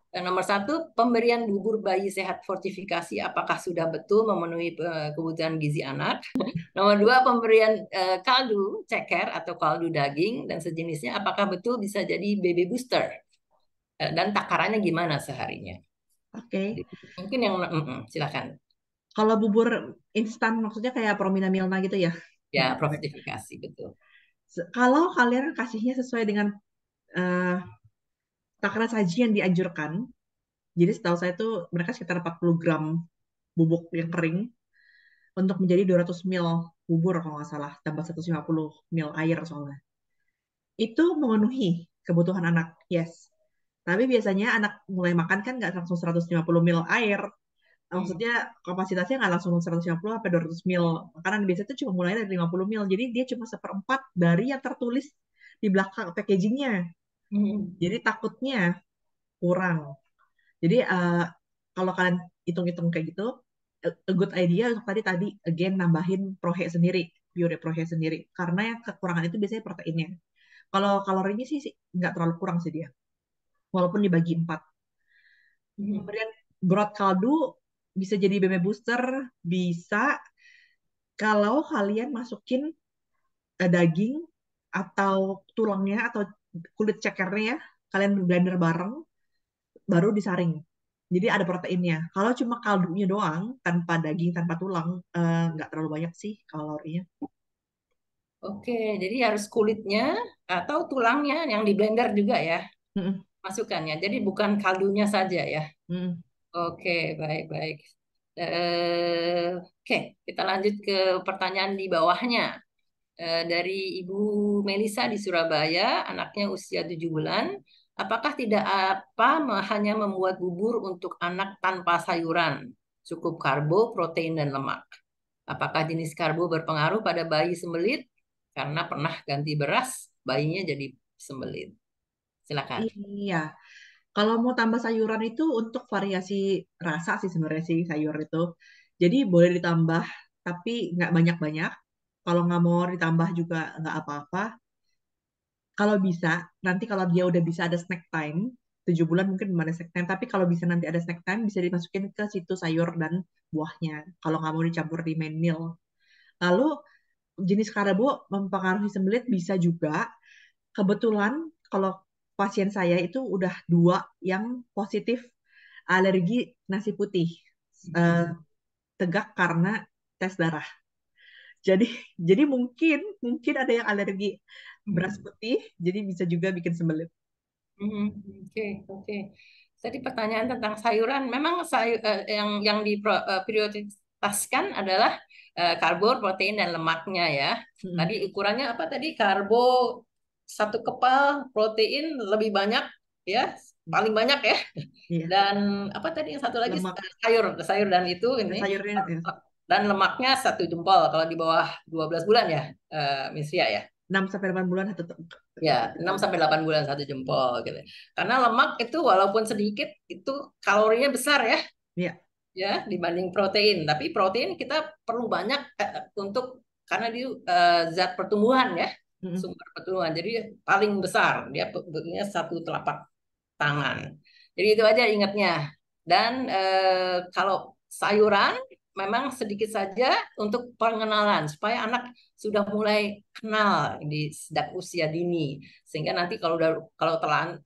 Dan nomor 1, pemberian bubur bayi sehat fortifikasi apakah sudah betul memenuhi kebutuhan gizi anak? Nomor 2, pemberian kaldu ceker atau kaldu daging dan sejenisnya apakah betul bisa jadi baby booster? Dan takarannya gimana seharinya? Oke. Mungkin yang silakan. Kalau bubur instan maksudnya kayak Promina Milna gitu ya. Ya, Mm. fortifikasi betul. Kalau kalian kasihnya sesuai dengan eh, takaran saji yang dianjurkan, Jadi setahu saya tuh mereka sekitar 40 gram bubuk yang kering untuk menjadi 200 ml bubur kalau nggak salah, tambah 150 ml air soalnya. Itu memenuhi kebutuhan anak, yes. Tapi biasanya anak mulai makan kan nggak langsung 150 ml air. Hmm. Maksudnya kapasitasnya nggak langsung 150 sampai 200 ml. Makanan biasa itu cuma mulai dari 50 ml. Jadi dia cuma seperempat dari yang tertulis di belakang packagingnya. Hmm. Jadi takutnya kurang. Jadi kalau kalian hitung-hitung kayak gitu, a good idea untuk tadi tadi again nambahin prohe sendiri, pure prohe sendiri. Karena yang kekurangan itu biasanya proteinnya. Kalau kalorinya sih nggak terlalu kurang sih dia, walaupun dibagi 4. Hmm. Kemudian broth kaldu bisa jadi BB booster, bisa kalau kalian masukin daging atau tulangnya atau kulit cekernya ya, kalian blender bareng, baru disaring. Jadi ada proteinnya. Kalau cuma kaldunya doang, tanpa daging, tanpa tulang, nggak terlalu banyak sih kalorinya. Oke, jadi harus kulitnya atau tulangnya yang di blender juga ya Mm-mm, masukannya. Jadi bukan kaldunya saja ya. mm-mm. Oke, baik-baik. Oke, kita lanjut ke pertanyaan di bawahnya. Dari Ibu Melisa di Surabaya, anaknya usia 7 bulan. Apakah tidak apa hanya membuat bubur untuk anak tanpa sayuran? Cukup karbo, protein, dan lemak. Apakah jenis karbo berpengaruh pada bayi sembelit? Karena pernah ganti beras, bayinya jadi sembelit. Silakan. Iya, kalau mau tambah sayuran itu untuk variasi rasa sih sebenarnya sih sayur itu. Jadi boleh ditambah, tapi nggak banyak-banyak. Kalau nggak mau ditambah juga nggak apa-apa. Kalau bisa, nanti kalau dia udah bisa ada snack time, 7 bulan mungkin belum ada snack time, tapi kalau bisa nanti ada snack time, bisa dimasukin ke situ sayur dan buahnya. Kalau nggak mau dicampur di main meal. Lalu jenis karbo mempengaruhi sembelit bisa juga. Kebetulan kalau pasien saya itu udah 2 yang positif alergi nasi putih. Eh, Tegak karena tes darah. Jadi jadi mungkin mungkin ada yang alergi beras putih, jadi bisa juga bikin sembelit. Mhm. Oke, oke. Tadi pertanyaan tentang sayuran, memang yang diprioritaskan adalah karbo, protein, dan lemaknya ya. Mm-mm. Tadi ukurannya apa tadi? Karbo satu kepal, protein lebih banyak ya, paling banyak ya. Iya, Dan apa tadi yang satu lagi lemak sayur, sayur dan itu ya, ini sayurnya ya. dan lemaknya satu jempol kalau di bawah 12 bulan ya, Miss Ria ya. 6 sampai 8 bulan Ya, satu 6 jempol. sampai 8 bulan satu jempol gitu. Karena lemak itu walaupun sedikit itu kalorinya besar ya, Iya. ya dibanding protein. Tapi protein kita perlu banyak untuk karena dia zat pertumbuhan ya, Mm-mm. sumber pertumbuhan. Jadi paling besar dia bentuknya satu telapak tangan. Jadi itu aja ingatnya. Dan kalau sayuran memang sedikit saja untuk pengenalan supaya anak sudah mulai kenal di sejak usia dini sehingga nanti kalau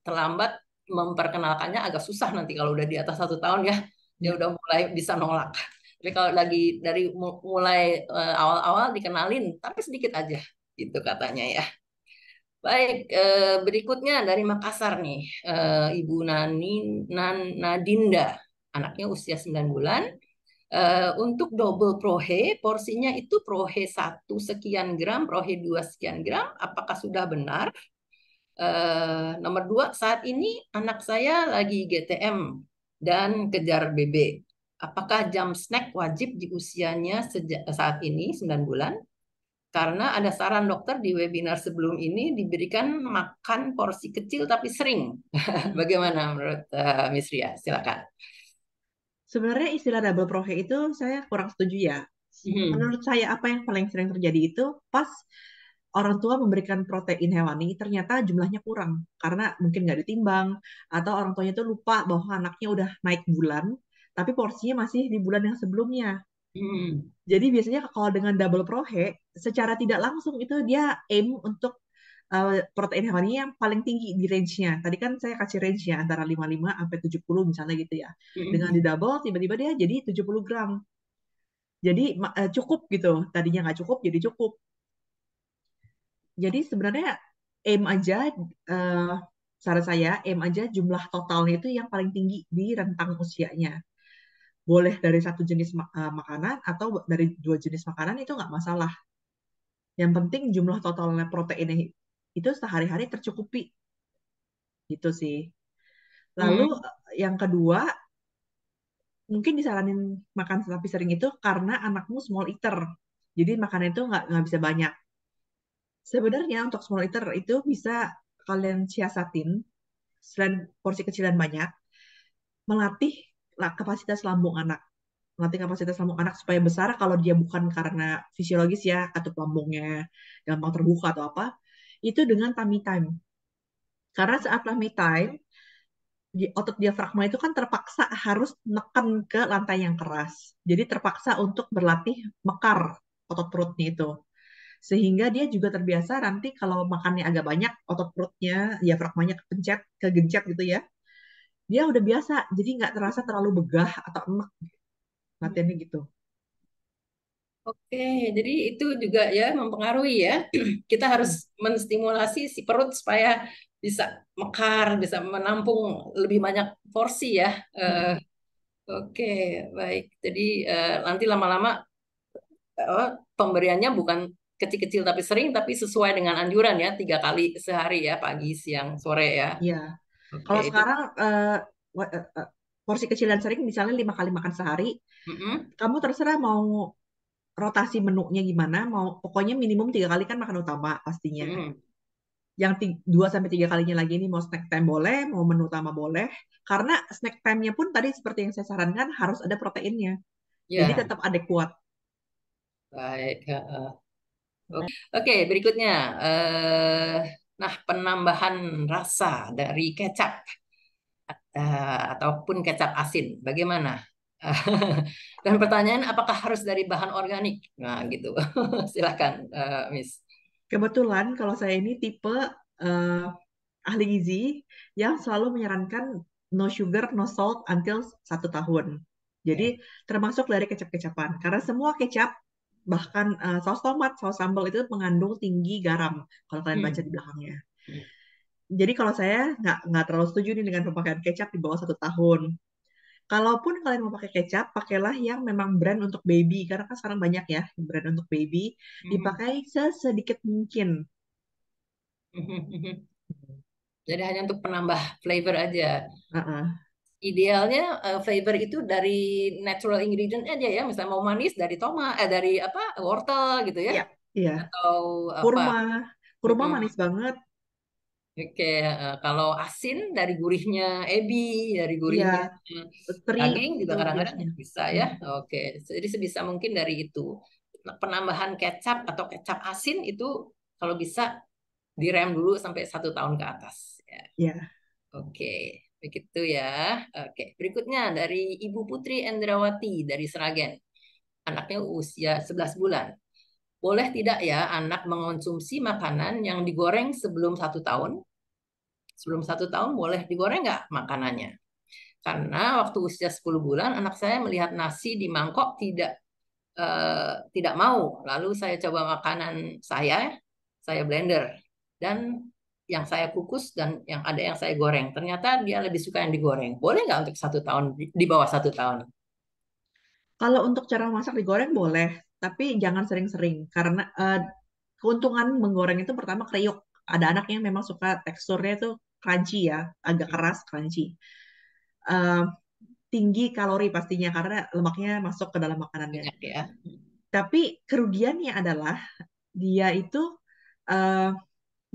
terlambat memperkenalkannya agak susah nanti kalau udah di atas 1 tahun ya dia Iya. udah mulai bisa nolak. Tapi kalau lagi dari mulai awal-awal dikenalin tapi sedikit aja gitu katanya ya. Baik, berikutnya dari Makassar nih, Ibu Nadinda, anaknya usia 9 bulan. Untuk double prohe, porsinya itu prohe 1 sekian gram, prohe 2 sekian gram. Apakah sudah benar? Nomor 2, saat ini anak saya lagi GTM dan kejar BB. Apakah jam snack wajib di usianya saat ini 9 bulan? Karena ada saran dokter di webinar sebelum ini diberikan makan porsi kecil tapi sering. Mm. Bagaimana menurut Miss Ria? Silakan. Sebenarnya istilah double prohe itu saya kurang setuju ya. Mhm. Menurut saya apa yang paling sering terjadi itu pas orang tua memberikan protein hewani ternyata jumlahnya kurang karena mungkin nggak ditimbang atau orang tuanya itu lupa bahwa anaknya udah naik bulan tapi porsinya masih di bulan yang sebelumnya. Mhm. Jadi biasanya kalau dengan double prohe secara tidak langsung itu dia aim untuk protein hewani yang paling tinggi di range-nya. Tadi kan saya kasih range-nya antara 55 sampai 70 misalnya gitu ya. Dengan di Mhm. double tiba-tiba dia jadi 70 gram. Jadi cukup gitu. Tadinya nggak cukup jadi cukup. Jadi sebenarnya aim aja, eh, saran saya aim aja jumlah totalnya itu yang paling tinggi di rentang usianya. Boleh dari satu jenis makanan atau dari dua jenis makanan itu nggak masalah. Yang penting jumlah totalnya proteinnya itu sehari-hari tercukupi gitu sih. Lalu Hmm. yang kedua mungkin disaranin makan tapi sering itu karena anakmu small eater. Jadi makannya itu nggak bisa banyak. Sebenarnya untuk small eater itu bisa kalian siasatin selain porsi kecil dan banyak, melatih kapasitas lambung anak. Melatih kapasitas lambung anak supaya besar kalau dia bukan karena fisiologis ya, katup lambungnya gampang terbuka atau apa, itu dengan tummy time. Karena saat tummy time, otot diafragma itu kan terpaksa harus neken ke lantai yang keras. Jadi terpaksa untuk berlatih mekar otot perutnya itu. Sehingga dia juga terbiasa nanti kalau makannya agak banyak, otot perutnya, diafragmanya kepencet, kegencet gitu ya. Dia udah biasa, jadi nggak terasa terlalu begah atau enek latihannya gitu. Oke, jadi itu juga ya mempengaruhi ya. Kita harus Mm-mm. menstimulasi si perut supaya bisa mekar, bisa menampung lebih banyak porsi ya. Eh, Mm-mm. oke, baik. Jadi nanti lama-lama pemberiannya bukan kecil-kecil tapi sering, tapi sesuai dengan anjuran ya, 3 kali sehari ya, pagi, siang, sore ya. Iya. Oke, Kalau itu. sekarang porsi kecil dan sering misalnya 5 kali makan sehari, Mm-mm, kamu terserah mau rotasi menunya gimana, mau pokoknya minimum 3 kali kan makan utama pastinya. mm-mm. Yang 2 sampai 3 kalinya lagi ini mau snack time boleh, mau menu utama boleh. Karena snack time-nya pun tadi seperti yang saya sarankan harus ada proteinnya. Jadi Ya, tetap adekuat. baik. Oke, berikutnya. eh nah, penambahan rasa dari kecap ataupun kecap asin, bagaimana? Dan pertanyaan, apakah harus dari bahan organik? Nah, gitu. Silakan, Miss. Kebetulan kalau saya ini tipe eh, ahli gizi yang selalu menyarankan no sugar, no salt until 1 tahun. Jadi Ya. termasuk dari kecap-kecapan. Karena semua kecap, bahkan saus tomat, saus sambal itu mengandung tinggi garam. Kalau kalian baca di Hmm. belakangnya. Jadi kalau saya nggak terlalu setuju nih dengan pemakaian kecap di bawah 1 tahun. Kalaupun kalian mau pakai kecap, pakailah yang memang brand untuk baby. Karena kan sekarang banyak ya brand untuk baby. Hmm. Dipakai sesedikit mungkin. Jadi hanya untuk penambah flavor aja. Uh-uh. Idealnya flavor itu dari natural ingredient aja ya. Misalnya mau manis dari tomat, dari apa, wortel gitu ya. Iya, iya. Atau apa? Kurma, kurma Mm-mm. manis banget. Oke, kalau asin dari gurihnya ebi, dari Iya, gurihnya teri daging juga itu kadang-kadang biasanya. bisa ya. Hmm. Oke, jadi sebisa mungkin dari itu. Nah, penambahan kecap atau kecap asin itu kalau bisa direm dulu sampai 1 tahun ke atas. Ya. Ya, Oke, begitu ya. Oke, berikutnya dari Ibu Putri Endrawati dari Seragen. Anaknya usia 11 bulan. Boleh tidak ya anak mengonsumsi makanan yang digoreng sebelum 1 tahun? Sebelum 1 tahun boleh digoreng nggak makanannya? Karena waktu usia 10 bulan anak saya melihat nasi di mangkok tidak mau. Lalu saya coba makanan saya blender dan yang saya kukus dan yang ada yang saya goreng. Ternyata dia lebih suka yang digoreng. Boleh nggak untuk 1 tahun di bawah 1 tahun? kalau untuk cara masak digoreng boleh, tapi jangan sering-sering karena keuntungan menggoreng itu pertama kriuk. Ada anak yang memang suka teksturnya itu crunchy ya, agak keras crunchy. Eh, tinggi kalori pastinya karena lemaknya masuk ke dalam makanannya. Banyak ya. Tapi kerugiannya adalah dia itu eh,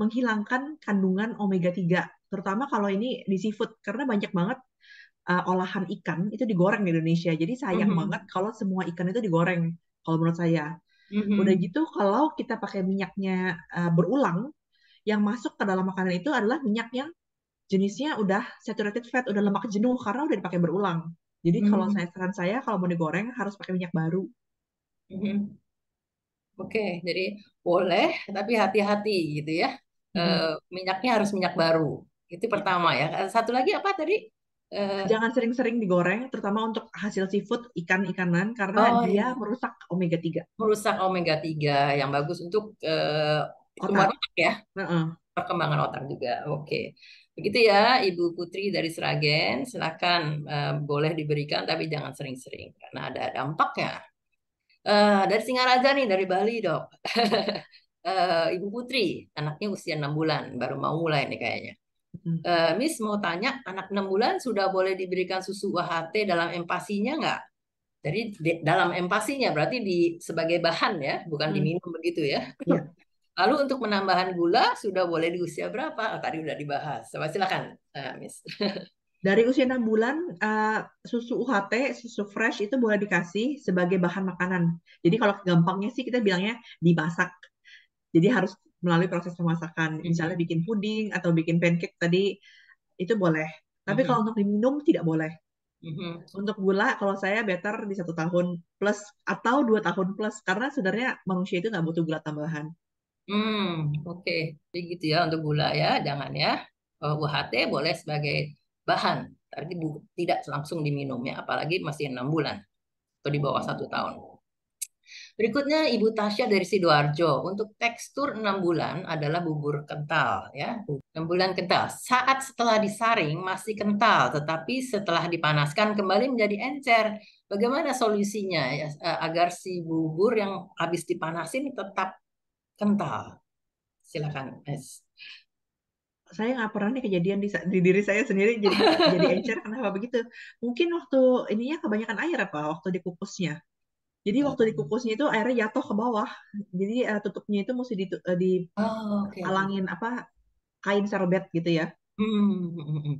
menghilangkan kandungan omega 3, terutama kalau ini di seafood karena banyak banget olahan ikan itu digoreng di Indonesia. Jadi sayang banget Mhm. kalau semua ikan itu digoreng kalau menurut saya. Udah Mhm. gitu kalau kita pakai minyaknya berulang, yang masuk ke dalam makanan itu adalah minyak yang jenisnya udah saturated fat, udah lemak jenuh karena udah dipakai berulang. Jadi kalau Mhm. saya saran saya kalau mau digoreng harus pakai minyak baru. Mhm. Oke, jadi boleh tapi hati-hati gitu ya. Eh, Mm-mm. Minyaknya harus minyak baru. Itu Ya. pertama ya. Satu lagi apa tadi? Eh, Jangan sering-sering digoreng, terutama untuk hasil seafood, ikan-ikanan, karena oh dia ya, merusak omega 3 merusak omega 3 yang bagus untuk tumbuhan otak. otak ya. Heeh. perkembangan otak juga. Oke. Begitu ya, Ibu Putri dari Sragen. Silakan boleh diberikan tapi jangan sering-sering karena ada dampaknya. Dari Singaraja nih, dari Bali, Dok. Ibu Putri, anaknya usia 6 bulan, baru mau mulai nih kayaknya. Hmm. Miss mau tanya, anak 6 bulan sudah boleh diberikan susu UHT dalam empasinya nggak? Jadi dalam empasinya berarti sebagai bahan ya, bukan Hmm. diminum begitu ya. Ya. Lalu untuk penambahan gula sudah boleh di usia berapa? Oh, tadi udah dibahas. Coba silakan, Miss. Dari usia 6 bulan, susu UHT, susu fresh itu boleh dikasih sebagai bahan makanan. Jadi kalau gampangnya sih kita bilangnya dimasak. Jadi harus melalui proses pemasakan. Misalnya Mhm, bikin puding atau bikin pancake tadi, itu boleh. Tapi kalau mhm, untuk diminum tidak boleh. mhm. Untuk gula, kalau saya better di 1 tahun plus atau 2 tahun plus. Karena sebenarnya manusia itu nggak butuh gula tambahan. Oke. Jadi gitu ya untuk gula ya, jangan ya. UHT boleh sebagai bahan, tapi tidak langsung diminum ya, apalagi masih 6 bulan atau di bawah 1 tahun. Berikutnya Ibu Tasya dari Sidoarjo. Untuk tekstur 6 bulan adalah bubur kental ya. 6 bulan kental. Saat setelah disaring masih kental, tetapi setelah dipanaskan kembali menjadi encer. Bagaimana solusinya ya agar si bubur yang habis dipanasin tetap kental? Silakan, Es. Saya nggak pernah nih kejadian di diri saya sendiri jadi encer. Kenapa begitu? Mungkin waktu ininya kebanyakan air apa? Waktu dikukusnya. Jadi waktu dikukusnya itu airnya jatuh ke bawah. Jadi tutupnya itu mesti Oh, oke, oke. dihalangin apa kain serbet gitu ya. Hmm, hmm, hmm.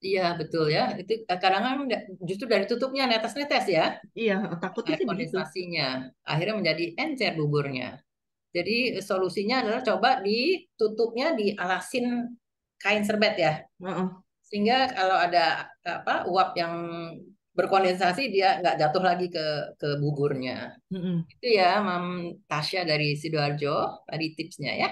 Iya, betul ya. Itu kadang-kadang justru dari tutupnya netes-netes ya, Iya, takutnya air sih begitu. kondensasinya. Akhirnya menjadi encer buburnya. Jadi solusinya adalah coba ditutupnya dialasin kain serbet ya. Heeh. Sehingga kalau ada apa uap yang berkondensasi dia nggak jatuh lagi ke buburnya. Mm-mm. Itu ya, Mam Tasya dari Sidoarjo, tadi tipsnya ya.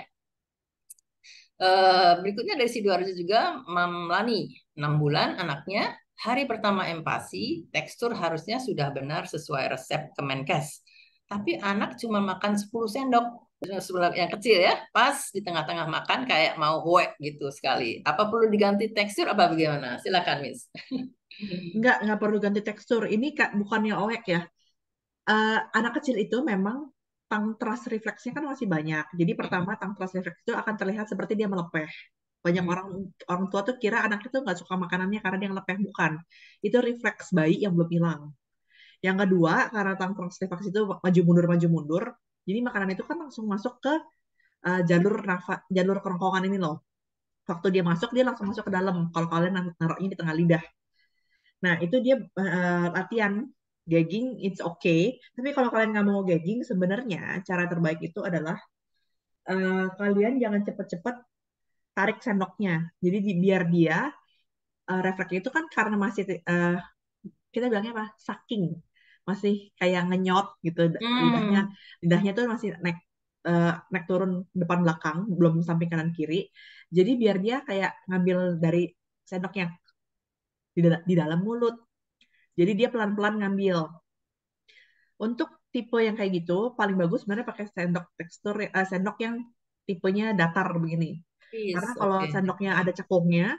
Berikutnya dari Sidoarjo juga, Mam Lani, 6 bulan anaknya, hari pertama empasi, tekstur harusnya sudah benar sesuai resep Kemenkes. Tapi anak cuma makan 10 sendok, yang kecil ya, pas di tengah-tengah makan kayak mau hoe gitu sekali. Apa perlu diganti tekstur apa bagaimana? Silakan, Miss. Nggak perlu ganti tekstur. Ini Kak, bukannya oek ya. Anak kecil itu memang tang trust refleksnya kan masih banyak. Jadi pertama tang trust refleks itu akan terlihat seperti dia melepeh. Banyak orang orang tua tuh kira anak itu nggak suka makanannya karena dia ngelepeh, bukan. Itu refleks bayi yang belum hilang. Yang kedua, karena tang trust refleks itu maju mundur, jadi makanan itu kan langsung masuk ke jalur kerongkongan ini loh. Waktu dia masuk, dia langsung masuk ke dalam. Kalau kalian naruhnya di tengah lidah. Nah, itu dia latihan gagging, it's okay. Tapi kalau kalian nggak mau gagging, sebenarnya cara terbaik itu adalah kalian jangan cepet-cepet tarik sendoknya. Jadi biar dia refleksnya itu kan karena masih kita bilangnya apa? Sucking. Masih kayak ngenyot gitu lidahnya. Hmm, Lidahnya tuh masih naik turun depan belakang, belum samping kanan kiri. Jadi biar dia kayak ngambil dari sendoknya di dalam mulut. Jadi dia pelan-pelan ngambil. Untuk tipe yang kayak gitu, paling bagus sebenarnya pakai sendok yang tipenya datar begini. Karena please, kalau oke. sendoknya ada cekungnya,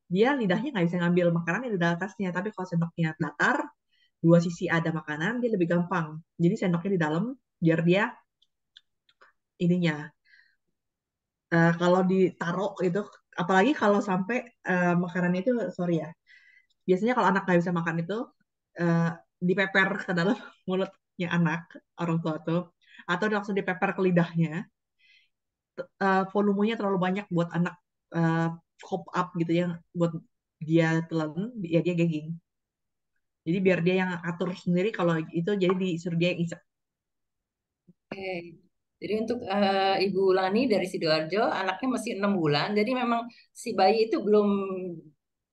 dia lidahnya nggak bisa ngambil makanan yang di atasnya. Tapi kalau sendoknya datar, dua sisi ada makanan, dia lebih gampang. Jadi sendoknya di dalam, biar dia ininya. Kalau ditaruh itu, apalagi kalau sampai makanan itu, sorry ya, biasanya kalau anak nggak bisa makan itu, eh, dipeper ke dalam mulutnya anak, orang tua tuh, atau langsung dipeper ke lidahnya, volumenya terlalu banyak buat anak uh, cope up gitu ya, buat dia telan, ya dia gagging. Jadi biar dia yang atur sendiri kalau itu, jadi disuruh dia yang isep. Oke. Jadi untuk Ibu Lani dari Sidoarjo, anaknya masih 6 bulan, jadi memang si bayi itu belum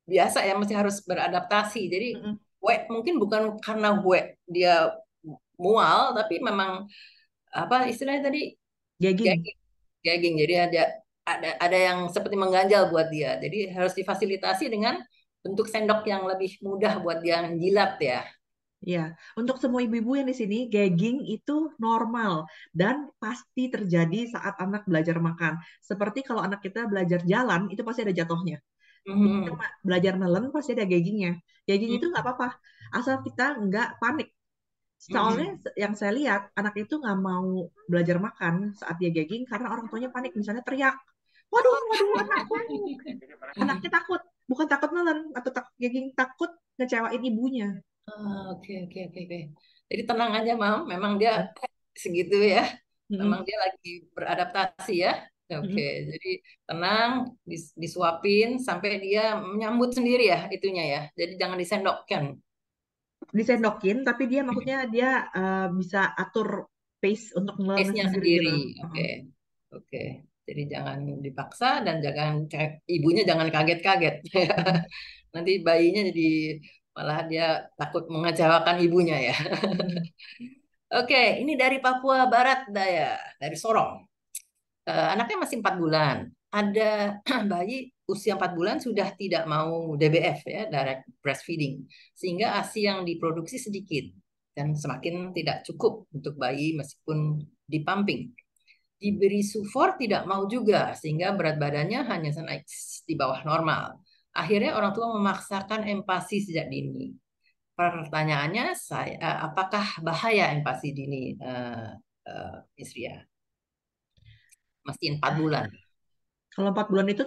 biasa ya, masih harus beradaptasi. Jadi Mm-mm. mungkin bukan karena dia mual, tapi memang apa istilahnya tadi Gagging. gagging, gagging. Jadi ada yang seperti mengganjal buat dia. Jadi harus difasilitasi dengan bentuk sendok yang lebih mudah buat dia jilat ya. Ya, untuk semua ibu-ibu yang di sini, gagging itu normal dan pasti terjadi saat anak belajar makan. Seperti kalau anak kita belajar jalan, itu pasti ada jatuhnya. Kita Hmm. belajar nelen, pasti ada gaggingnya. Gagging itu Hmm. nggak apa-apa, asal kita nggak panik. Soalnya Hmm. yang saya lihat, anak itu nggak mau belajar makan saat dia gagging karena orang tuanya panik, misalnya teriak, waduh, waduh, anakku. Anaknya takut, bukan takut nelen atau takut gagging, takut ngecewain ibunya. Oke, oke, oke, oke. Jadi tenang aja, Mam. Memang dia segitu ya. Memang Mm-mm. dia lagi beradaptasi ya. Oke, Mm-mm. jadi tenang, disuapin sampai dia menyambut sendiri ya itunya ya. Jadi jangan disendokkan. Disendokin, tapi dia maksudnya dia bisa atur pace untuk nelan Pace-nya sendiri sendiri. gitu. Oke, Heeh. oke. Jadi jangan dipaksa dan jangan ibunya jangan kaget-kaget. Mm-mm. Nanti bayinya jadi malah dia takut mengecewakan ibunya ya. Oke, ini dari Papua Barat Daya, dari Sorong. Anaknya masih 4 bulan. Ada bayi usia 4 bulan sudah tidak mau DBF ya, direct breastfeeding. Sehingga ASI yang diproduksi sedikit dan semakin tidak cukup untuk bayi meskipun dipumping. Diberi sufor tidak mau juga sehingga berat badannya hanya naik di bawah normal. Akhirnya orang tua memaksakan empasi sejak dini. Pertanyaannya, apakah bahaya empasi dini, Isria? Masih 4 bulan. Kalau 4 bulan itu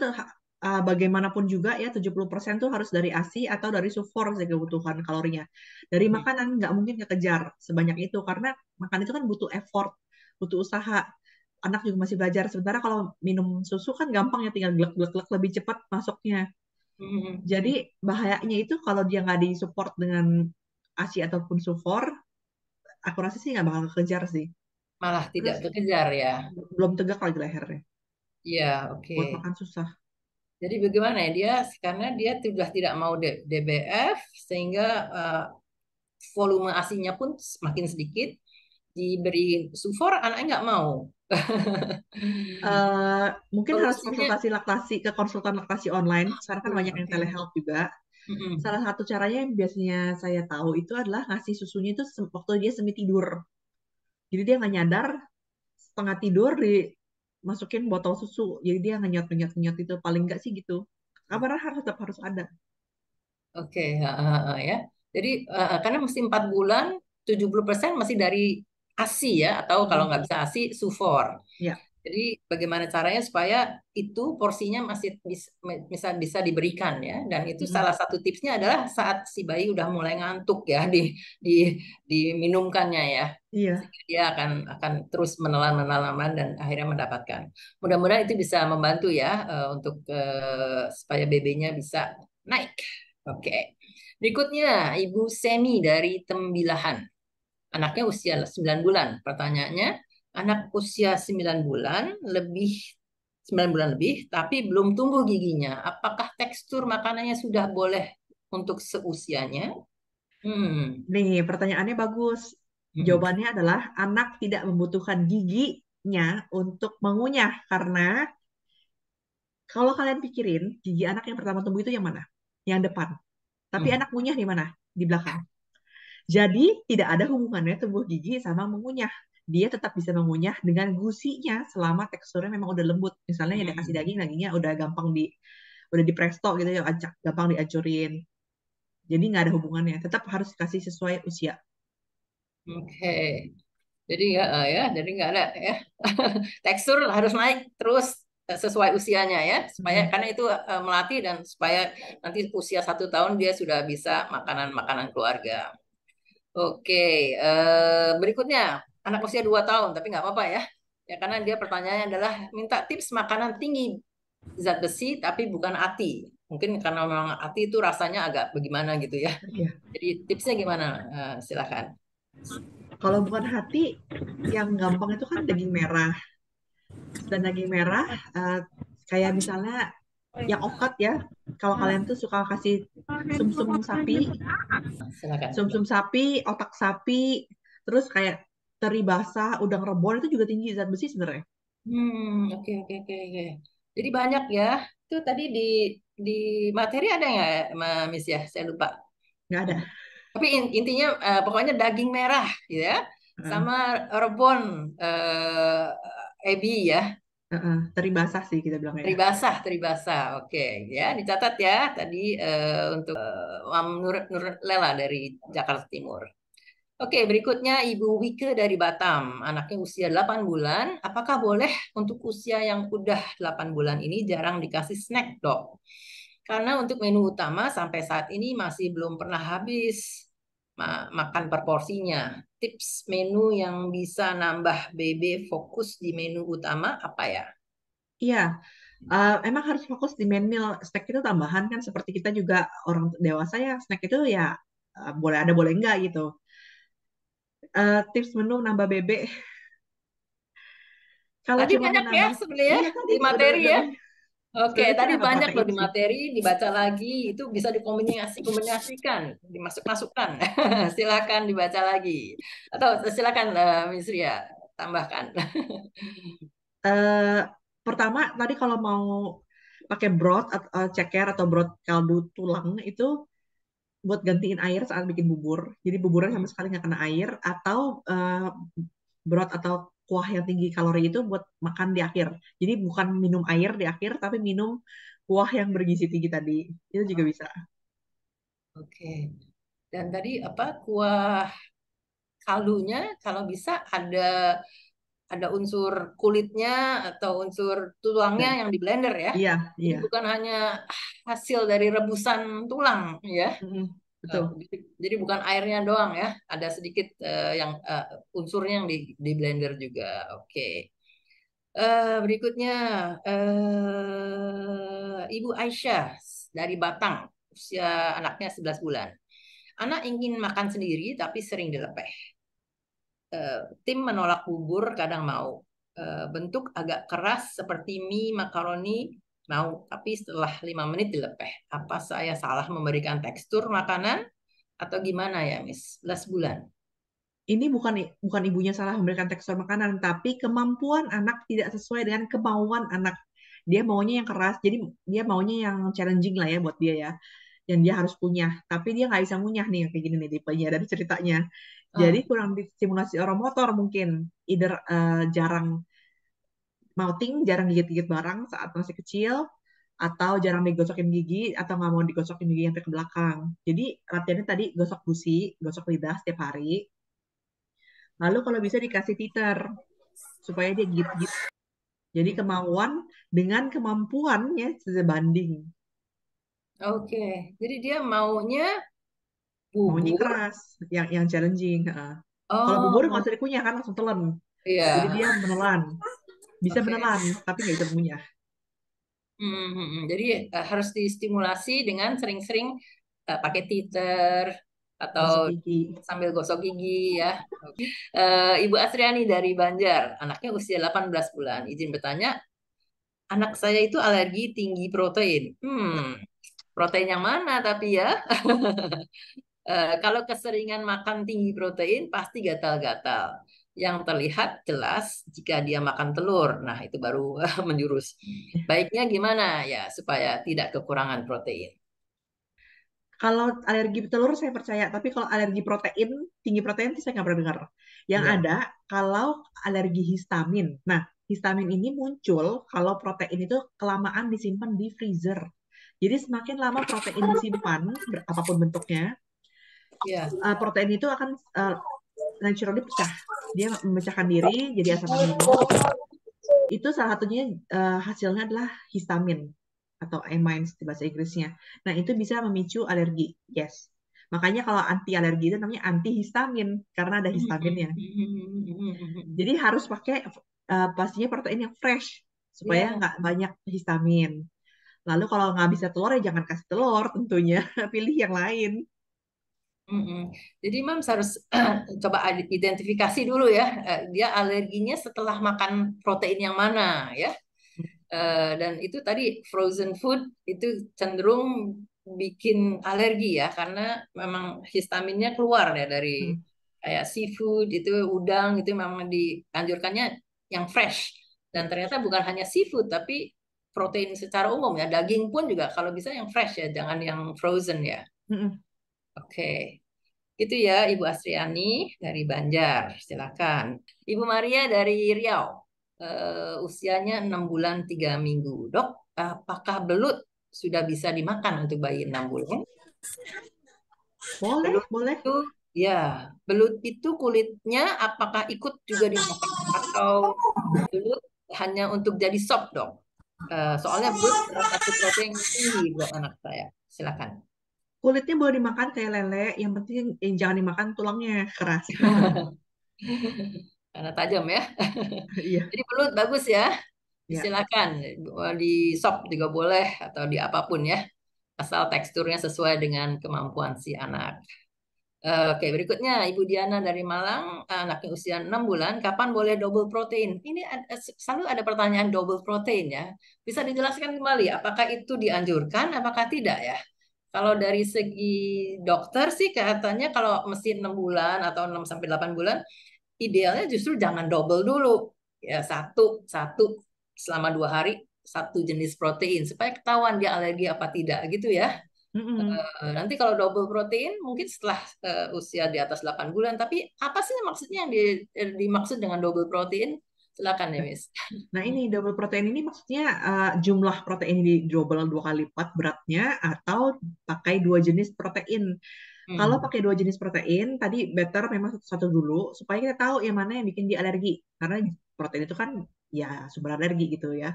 bagaimanapun juga ya 70% tuh harus dari ASI atau dari sufor sih kebutuhan kalorinya. Dari makanan nggak mungkin kekejar sebanyak itu karena makan itu kan butuh effort, butuh usaha. Anak juga masih belajar. Sementara kalau minum susu kan gampang ya, tinggal glek-glek lebih cepat masuknya. Jadi bahayanya itu kalau dia nggak disupport dengan ASI ataupun sufor, aku rasa sih nggak bakal kekejar sih. Malah tidak Terus kekejar ya. belum tegak lagi lehernya. Iya, oke. Buat makan susah. Jadi bagaimana ya dia karena dia sudah tidak mau DBF sehingga volume asinya pun semakin sedikit. Diberi sufor anaknya nggak mau. eh Mungkin harus Solusinya, konsultasi laktasi ke konsultan laktasi online. Sekarang kan banyak yang oke. telehealth juga. Mm-mm. Salah satu caranya yang biasanya saya tahu itu adalah ngasih susunya itu waktu dia semi tidur. Jadi dia nggak nyadar, setengah tidur dimasukin botol susu. Jadi dia ngenyot ngenyot ngenyot itu paling nggak sih gitu. Kabar harus tetap harus ada. Oke, ya. Jadi karena mesti 4 bulan, 70% masih dari ASI ya, atau kalau Mm-mm. nggak bisa ASI, sufor. Ya. Jadi bagaimana caranya supaya itu porsinya masih bisa diberikan ya. Dan itu Mm-mm. salah satu tipsnya adalah saat si bayi udah mulai ngantuk ya di diminumkannya ya. Iya. Sehingga dia akan terus menelan dan akhirnya mendapatkan. Mudah-mudahan itu bisa membantu ya untuk supaya BB-nya bisa naik. Oke. Berikutnya Ibu Semi dari Tembilahan. Anaknya usia 9 bulan. Pertanyaannya, anak usia 9 bulan lebih 9 bulan lebih tapi belum tumbuh giginya. Apakah tekstur makanannya sudah boleh untuk seusianya? Hmm. Nih, pertanyaannya bagus. Hmm. Jawabannya adalah anak tidak membutuhkan giginya untuk mengunyah karena kalau kalian pikirin, gigi anak yang pertama tumbuh itu yang mana? Yang depan. Tapi Hmm. anak ngunyah di mana? Di belakang. Jadi tidak ada hubungannya tumbuh gigi sama mengunyah. Dia tetap bisa mengunyah dengan gusinya selama teksturnya memang udah lembut. Misalnya ya dikasih Hmm. daging, dagingnya udah gampang udah di presto gitu ya, gampang dihancurin. Jadi nggak ada hubungannya. Tetap harus kasih sesuai usia. Oke. Jadi jadi nggak ada ya. Tekstur harus naik terus sesuai usianya ya, supaya Mm-mm. karena itu melatih dan supaya nanti usia 1 tahun dia sudah bisa makanan-makanan keluarga. Oke, berikutnya anak usia 2 tahun, tapi nggak apa-apa ya. Ya karena dia pertanyaannya adalah minta tips makanan tinggi zat besi tapi bukan ATI. Mungkin karena memang ATI itu rasanya agak bagaimana gitu ya. Iya. Jadi tipsnya gimana? Silakan. Kalau bukan hati, yang gampang itu kan daging merah. Dan daging merah, eh, kayak misalnya yang okat ya. Kalau kalian tuh suka kasih sumsum sapi, Silakan. sumsum sapi, otak sapi, terus kayak teri basah, udang rebon itu juga tinggi zat besi sebenarnya. Oke, oke, oke, oke. Jadi banyak ya. Itu tadi di materi ada nggak, Miss ya? Saya lupa. Nggak ada. Tapi intinya pokoknya daging merah ya, Heeh, sama rebon ebi ya, teri basah sih kita bilangnya teri ya. basah, teri basah. Oke, ya dicatat ya tadi untuk Mam Nur Lela dari Jakarta Timur. Oke, berikutnya Ibu Wike dari Batam. Anaknya usia 8 bulan. Apakah boleh untuk usia yang udah 8 bulan ini jarang dikasih snack, Dok? Karena untuk menu utama sampai saat ini masih belum pernah habis makan per porsinya. Tips menu yang bisa nambah BB fokus di menu utama apa ya? Iya, emang harus fokus di main meal. Snack itu tambahan kan, seperti kita juga orang dewasa ya, snack itu ya boleh ada boleh enggak gitu. Tips menu nambah bebek. Kalau Tadi cuma mau banyak ya nambah, sebenarnya iya tadi di materi udah ya. banyak. Oke, Sebenarnya sih tadi nambah banyak loh protein di sih. materi, dibaca lagi, itu bisa dikombinasikan, dimasuk-masukkan. Silakan dibaca lagi. Atau silakan Miss Ria, tambahkan. eh Pertama tadi kalau mau pakai broth atau ceker atau broth kaldu tulang itu buat gantiin air saat bikin bubur. Jadi buburnya sama sekali nggak kena air, atau broth atau kuah yang tinggi kalori itu buat makan di akhir. Jadi bukan minum air di akhir, tapi minum kuah yang bergizi tinggi tadi. Itu juga bisa. Oke. Dan tadi apa kuah kaldunya kalau bisa ada unsur kulitnya atau unsur tulangnya Dan yang di blender ya. iya, Jadi iya. bukan hanya hasil dari rebusan tulang ya. Mm-mm, Eh, betul. jadi bukan airnya doang ya, ada sedikit yang unsurnya yang di blender juga. Oke. Berikutnya Ibu Aisyah dari Batang, usia anaknya 11 bulan. Anak ingin makan sendiri tapi sering dilepeh. Tim menolak bubur kadang mau. Bentuk agak keras seperti mie, makaroni mau, tapi setelah 5 menit dilepeh. Apa saya salah memberikan tekstur makanan atau gimana ya, Miss? 11 bulan. Ini bukan ibunya salah memberikan tekstur makanan, tapi kemampuan anak tidak sesuai dengan kemauan anak. Dia maunya yang keras, jadi dia maunya yang challenging lah ya buat dia ya. Yang dia harus punya, tapi dia nggak bisa munyah nih kayak gini nih tipenya dari ceritanya. Jadi Ah, kurang stimulasi oromotor mungkin, either jarang mouthing, jarang gigit-gigit barang saat masih kecil, atau jarang digosokin gigi, atau nggak mau digosokin gigi sampai ke belakang. Jadi latihannya tadi gosok gusi, gosok lidah setiap hari. Lalu kalau bisa dikasih teeter supaya dia gigit-gigit. Jadi mm, kemauan dengan kemampuannya sebanding. oke. Jadi dia maunya Maunya bubur. keras, yang challenging. Heeh. Kalau bubur nggak Oh, usah dikunyah kan langsung telan. Jadi iya. dia menelan, bisa Oke. menelan, tapi nggak bisa mengunyah. Jadi harus distimulasi dengan sering-sering pakai teeter atau Gosok gigi. sambil gosok gigi ya. Ibu Asriani dari Banjar, anaknya usia 18 bulan. Izin bertanya, anak saya itu alergi tinggi protein. Protein yang mana tapi ya? Kalau keseringan makan tinggi protein pasti gatal-gatal. Yang terlihat jelas jika dia makan telur. Nah, itu baru menjurus. Baiknya gimana ya supaya tidak kekurangan protein? Kalau alergi telur saya percaya, tapi kalau alergi protein, tinggi protein itu saya nggak pernah dengar. Yang Ya, ada kalau alergi histamin. Nah, histamin ini muncul kalau protein itu kelamaan disimpan di freezer. Jadi semakin lama protein disimpan, apapun bentuknya, ya. protein itu akan naturally pecah. Dia memecahkan diri jadi asam amino. Itu salah satunya hasilnya adalah histamin atau amines di bahasa Inggrisnya. Nah, itu bisa memicu alergi. Yes. Makanya kalau anti alergi itu namanya antihistamin karena ada histaminnya. Jadi harus pakai pastinya protein yang fresh supaya Ya. nggak banyak histamin. Lalu kalau nggak bisa telur ya jangan kasih telur tentunya, pilih yang lain. Mm-mm. Jadi Mams harus coba identifikasi dulu ya, dia alerginya setelah makan protein yang mana ya. Dan itu tadi frozen food itu cenderung bikin alergi ya, karena memang histaminnya keluar ya dari Hmm. kayak seafood itu udang itu memang dianjurkannya yang fresh. Dan Ya. ternyata bukan hanya seafood tapi protein secara umum ya, daging pun juga kalau bisa yang fresh ya, jangan yang frozen ya. Mm-mm. Oke. Itu ya Ibu Astriani dari Banjar, silakan. Ibu Maria dari Riau, usianya 6 bulan 3 minggu. Dok, apakah belut sudah bisa dimakan untuk bayi 6 bulan? Boleh, Belut boleh. itu, ya, belut itu kulitnya apakah ikut juga dimakan? Atau belut hanya untuk jadi sop, dok? Soalnya belut salah satu protein yang tinggi buat anak saya. Silakan. Kulitnya boleh dimakan kayak lele, yang penting jangan dimakan tulangnya keras. Karena tajam ya. Iya, Jadi belut bagus ya. ya. Silakan di sop juga boleh atau di apapun ya. Asal teksturnya sesuai dengan kemampuan si anak. Oke, berikutnya Ibu Diana dari Malang, anaknya usia 6 bulan, kapan boleh double protein? Ini selalu ada pertanyaan double protein ya. Bisa dijelaskan kembali, apakah itu dianjurkan, apakah tidak ya? Kalau dari segi dokter sih katanya kalau mesti 6 bulan atau 6 sampai 8 bulan, idealnya justru jangan double dulu. Ya, satu selama 2 hari, satu jenis protein, supaya ketahuan dia alergi apa tidak gitu ya. Mm-mm. Nanti kalau double protein mungkin setelah usia di atas 8 bulan. Tapi apa sih maksudnya yang dimaksud dengan double protein? Silakan ya, Miss. Nah, ini double protein ini maksudnya jumlah protein di double 2 kali lipat beratnya atau pakai 2 jenis protein. Kalau Hmm. pakai 2 jenis protein, tadi better memang satu-satu dulu supaya kita tahu yang mana yang bikin dia alergi. Karena protein itu kan ya sumber alergi gitu ya.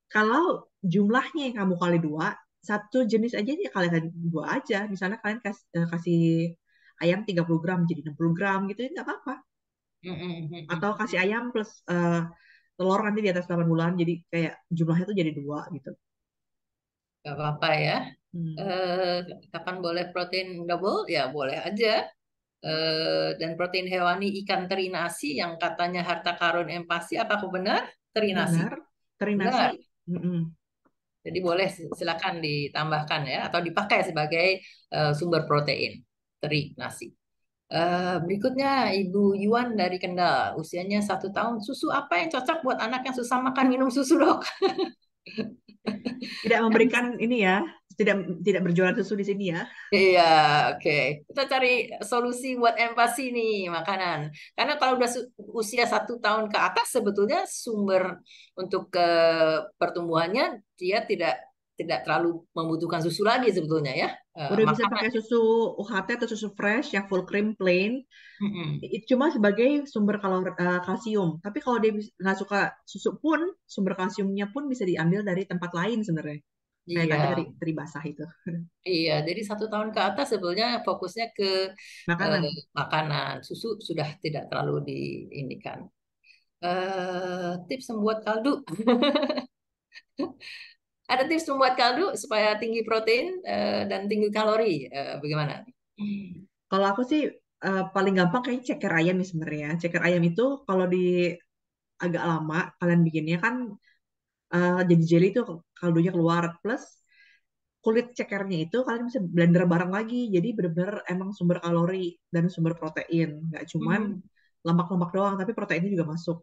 Kalau jumlahnya yang kamu kali 2, satu jenis aja ya kalian dua aja. Misalnya kalian kasih ayam 30 gram jadi 60 gram gitu, ya nggak apa-apa. Hmm, hmm, hmm, Atau hmm. kasih ayam plus telur nanti di atas 8 bulan, jadi kayak jumlahnya tuh jadi 2 gitu. Gak apa-apa ya. Hmm. Eh, Kapan boleh protein double? Ya boleh aja. Dan protein hewani ikan teri nasi yang katanya harta karun empasi, apakah benar? Teri nasi. Benar, terinasi. Benar. Mm-mm. Jadi boleh silakan ditambahkan ya atau dipakai sebagai sumber protein teri nasi. Berikutnya Ibu Yuan dari Kendal, usianya 1 tahun. Susu apa yang cocok buat anak yang susah makan minum susu, dok? Tidak Yang memberikan ini ya, tidak tidak berjualan susu di sini ya. Iya, oke. Kita cari solusi buat empasi nih makanan. Karena kalau udah usia 1 tahun ke atas sebetulnya sumber untuk ke pertumbuhannya dia tidak terlalu membutuhkan susu lagi sebetulnya ya. Udah bisa Makanan. pakai susu UHT atau susu fresh yang full cream plain. Mm-mm. Itu cuma sebagai sumber kalsium. Tapi kalau dia nggak suka susu pun, sumber kalsiumnya pun bisa diambil dari tempat lain sebenarnya. Kayak tadi Iya, teri basah itu. iya. Jadi 1 tahun ke atas sebetulnya fokusnya ke eh, Makanan. makanan. Susu sudah tidak terlalu diindikan. Tips membuat kaldu. Ada tips membuat kaldu supaya tinggi protein dan tinggi kalori. Bagaimana? Kalau aku sih paling gampang kayak ceker ayam nih sebenarnya. Ceker ayam itu kalau di agak lama kalian bikinnya kan jadi jelly itu kaldunya keluar. Plus kulit cekernya itu kalian bisa blender bareng lagi. Jadi benar-benar emang sumber kalori dan sumber protein. Nggak cuman Hmm. lemak-lemak doang, tapi proteinnya juga masuk.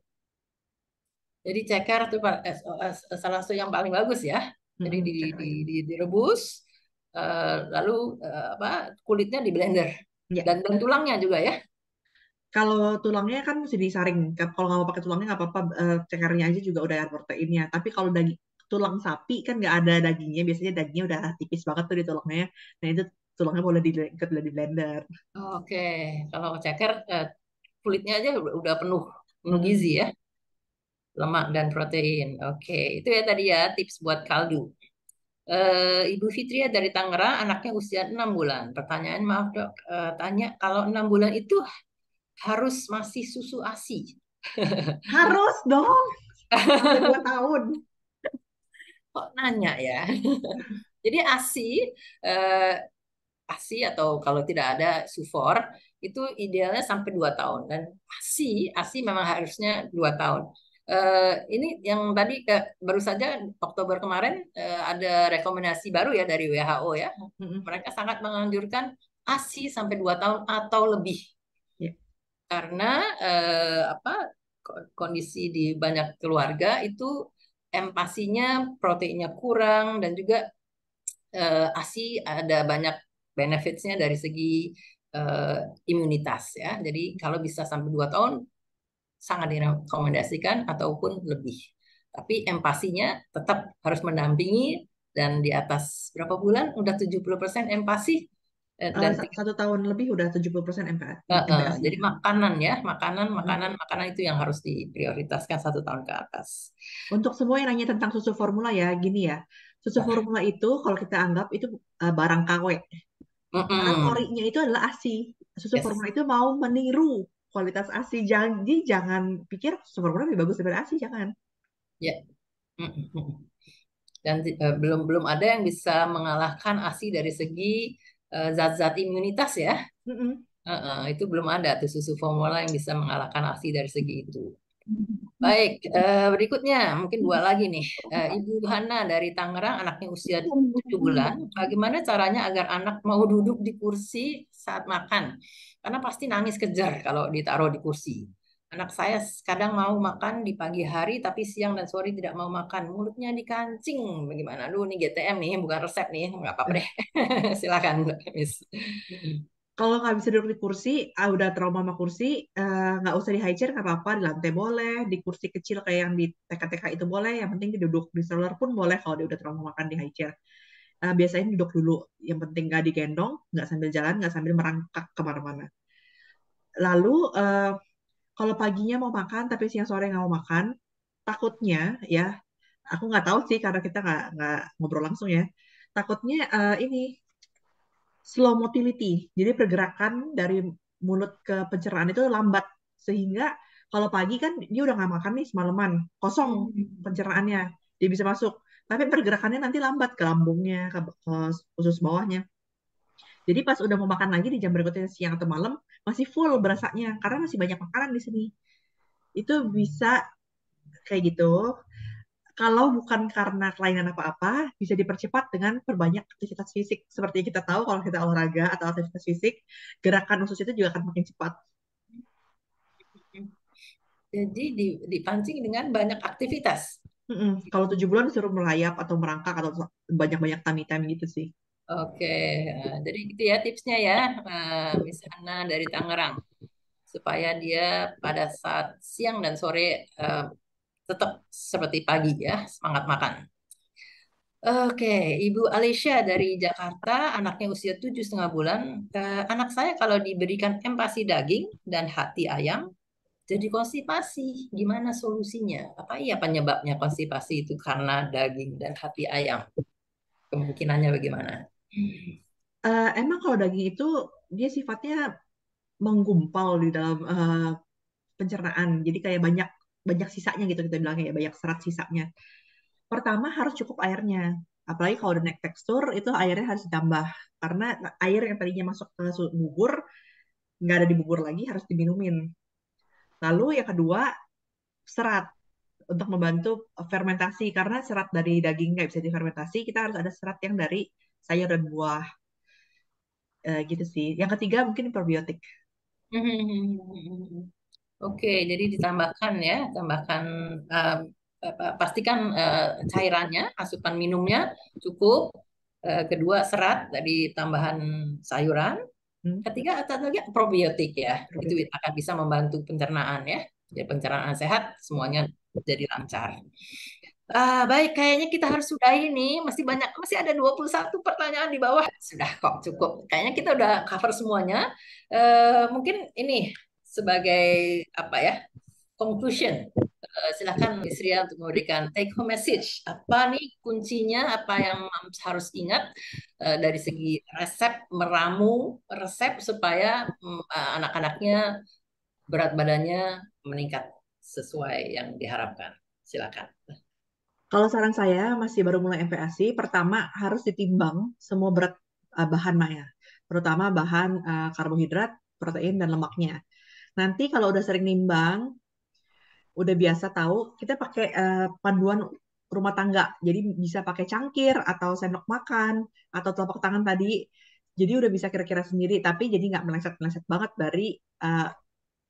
Jadi ceker itu salah satu yang paling bagus ya. Jadi Ceker ayam. direbus, lalu apa kulitnya di blender Ya, dan tulangnya juga ya. kalau tulangnya kan mesti disaring. Kalau nggak mau pakai tulangnya nggak apa-apa, cekernya aja juga udah ada proteinnya. Tapi kalau daging tulang sapi kan nggak ada dagingnya, biasanya dagingnya udah tipis banget tuh di tulangnya. Nah itu tulangnya boleh ikut di blender. Oke, kalau ceker kulitnya aja udah penuh penuh gizi Mm-mm. ya, lemak dan protein. Oke, itu ya tadi ya tips buat kaldu. Ibu Fitria dari Tangerang, anaknya usia 6 bulan. Pertanyaan, maaf dok, tanya kalau 6 bulan itu harus masih susu ASI. Harus dong sampai 2 tahun. Kok nanya ya? Jadi ASI, eh, ASI atau kalau tidak ada sufor, itu idealnya sampai 2 tahun. Dan ASI memang harusnya 2 tahun. Ini yang tadi baru saja Oktober kemarin ada rekomendasi baru ya dari WHO ya. Mm-mm. Mereka sangat menganjurkan ASI sampai 2 tahun atau lebih. Ya. Karena apa kondisi di banyak keluarga itu empasinya proteinnya kurang dan juga ASI ada banyak benefitsnya dari segi eh, imunitas ya. Jadi kalau bisa sampai 2 tahun sangat direkomendasikan ataupun lebih. Tapi empasinya tetap harus mendampingi dan di atas berapa bulan udah 70% empati dan 1 tahun lebih udah 70% MPASI. jadi makanan ya, makanan, Mm. makanan, makanan itu yang harus diprioritaskan 1 tahun ke atas. Untuk semua yang nanya tentang susu formula ya, gini ya. Susu Nah, formula itu kalau kita anggap itu barang KW. Karena mm-mm. torinya itu adalah ASI. Susu Yes, formula itu mau meniru kualitas ASI. Jadi jangan pikir susu formula lebih bagus daripada ASI, jangan. ya. Mm-mm. Dan belum belum ada yang bisa mengalahkan ASI dari segi zat-zat imunitas ya. Mm-mm. Itu belum ada tuh susu formula yang bisa mengalahkan ASI dari segi itu. Baik, berikutnya mungkin dua lagi nih. Ibu Hana dari Tangerang, anaknya usia 7 bulan. Bagaimana caranya agar anak mau duduk di kursi saat makan? Karena pasti nangis kejar kalau ditaruh di kursi. Anak saya kadang mau makan di pagi hari, tapi siang dan sore tidak mau makan. Mulutnya dikancing. Bagaimana? Aduh, ini GTM nih, bukan resep nih. Nggak apa-apa deh. Silakan, Miss. Kalau nggak bisa duduk di kursi, udah trauma sama kursi, nggak usah di high chair, nggak apa-apa, di lantai boleh, di kursi kecil kayak yang di TK-TK itu boleh, yang penting dia duduk. Di stroller pun boleh kalau dia udah trauma makan di high chair. Biasanya duduk dulu, yang penting nggak digendong, nggak sambil jalan, nggak sambil merangkak kemana-mana. Lalu, kalau paginya mau makan, tapi siang sore nggak mau makan, takutnya ya, aku nggak tahu sih karena kita nggak ngobrol langsung ya, takutnya ini slow motility. Jadi pergerakan dari mulut ke pencernaan itu lambat. Sehingga kalau pagi kan dia udah nggak makan nih semalaman, kosong Hmm. pencernaannya, dia bisa masuk. Tapi pergerakannya nanti lambat ke lambungnya, ke usus bawahnya. Jadi pas udah mau makan lagi di jam berikutnya siang atau malam, masih full berasanya karena masih banyak makanan di sini. Itu bisa kayak gitu. Kalau bukan karena kelainan apa-apa, bisa dipercepat dengan perbanyak aktivitas fisik. Seperti kita tahu kalau kita olahraga atau aktivitas fisik, gerakan usus itu juga akan makin cepat. Jadi dipancing dengan banyak aktivitas. Kalau 7 bulan disuruh melayap atau merangkak atau banyak-banyak tummy-tummy gitu sih. Oke, jadi gitu ya tipsnya ya, Miss Hana dari Tangerang, supaya dia pada saat siang dan sore eh, tetap seperti pagi ya, semangat makan. Oke, Ibu Alicia dari Jakarta, anaknya usia 7,5 bulan. Anak saya kalau diberikan empasi daging dan hati ayam, jadi konstipasi. Gimana solusinya? Apa iya penyebabnya konstipasi itu karena daging dan hati ayam? Kemungkinannya bagaimana? Emang kalau daging itu dia sifatnya menggumpal di dalam pencernaan. Jadi kayak banyak banyak sisanya gitu kita bilangnya ya, banyak serat sisanya. Pertama harus cukup airnya. Apalagi kalau udah naik tekstur itu airnya harus ditambah. Karena air yang tadinya masuk ke bubur nggak ada di bubur lagi harus diminumin. Lalu yang kedua serat untuk membantu fermentasi karena serat dari daging nggak bisa difermentasi kita harus ada serat yang dari sayur dan buah gitu sih. Yang ketiga mungkin probiotik. Oke, jadi ditambahkan ya, tambahkan eh, pastikan cairannya, asupan minumnya cukup. Kedua serat dari tambahan sayuran. Hmm, Ketiga atau lagi probiotik ya, itu probiotik. akan bisa membantu pencernaan ya. Jadi pencernaan sehat, semuanya jadi lancar. Baik, kayaknya kita harus sudahi nih. Masih banyak, masih ada 21 pertanyaan di bawah. Sudah kok, cukup. Kayaknya kita udah cover semuanya. Mungkin ini sebagai apa ya, conclusion. Silakan Isria untuk memberikan take home message. Apa nih kuncinya, apa yang harus ingat dari segi resep meramu resep supaya anak-anaknya berat badannya meningkat sesuai yang diharapkan. Silakan. Kalau saran saya masih baru mulai MPASI, pertama harus ditimbang semua berat bahan Maya, terutama bahan karbohidrat, protein dan lemaknya. Nanti kalau udah sering nimbang, udah biasa tahu, kita pakai panduan rumah tangga. Jadi bisa pakai cangkir atau sendok makan atau telapak tangan tadi. Jadi udah bisa kira-kira sendiri, tapi jadi nggak meleset-meleset banget dari uh,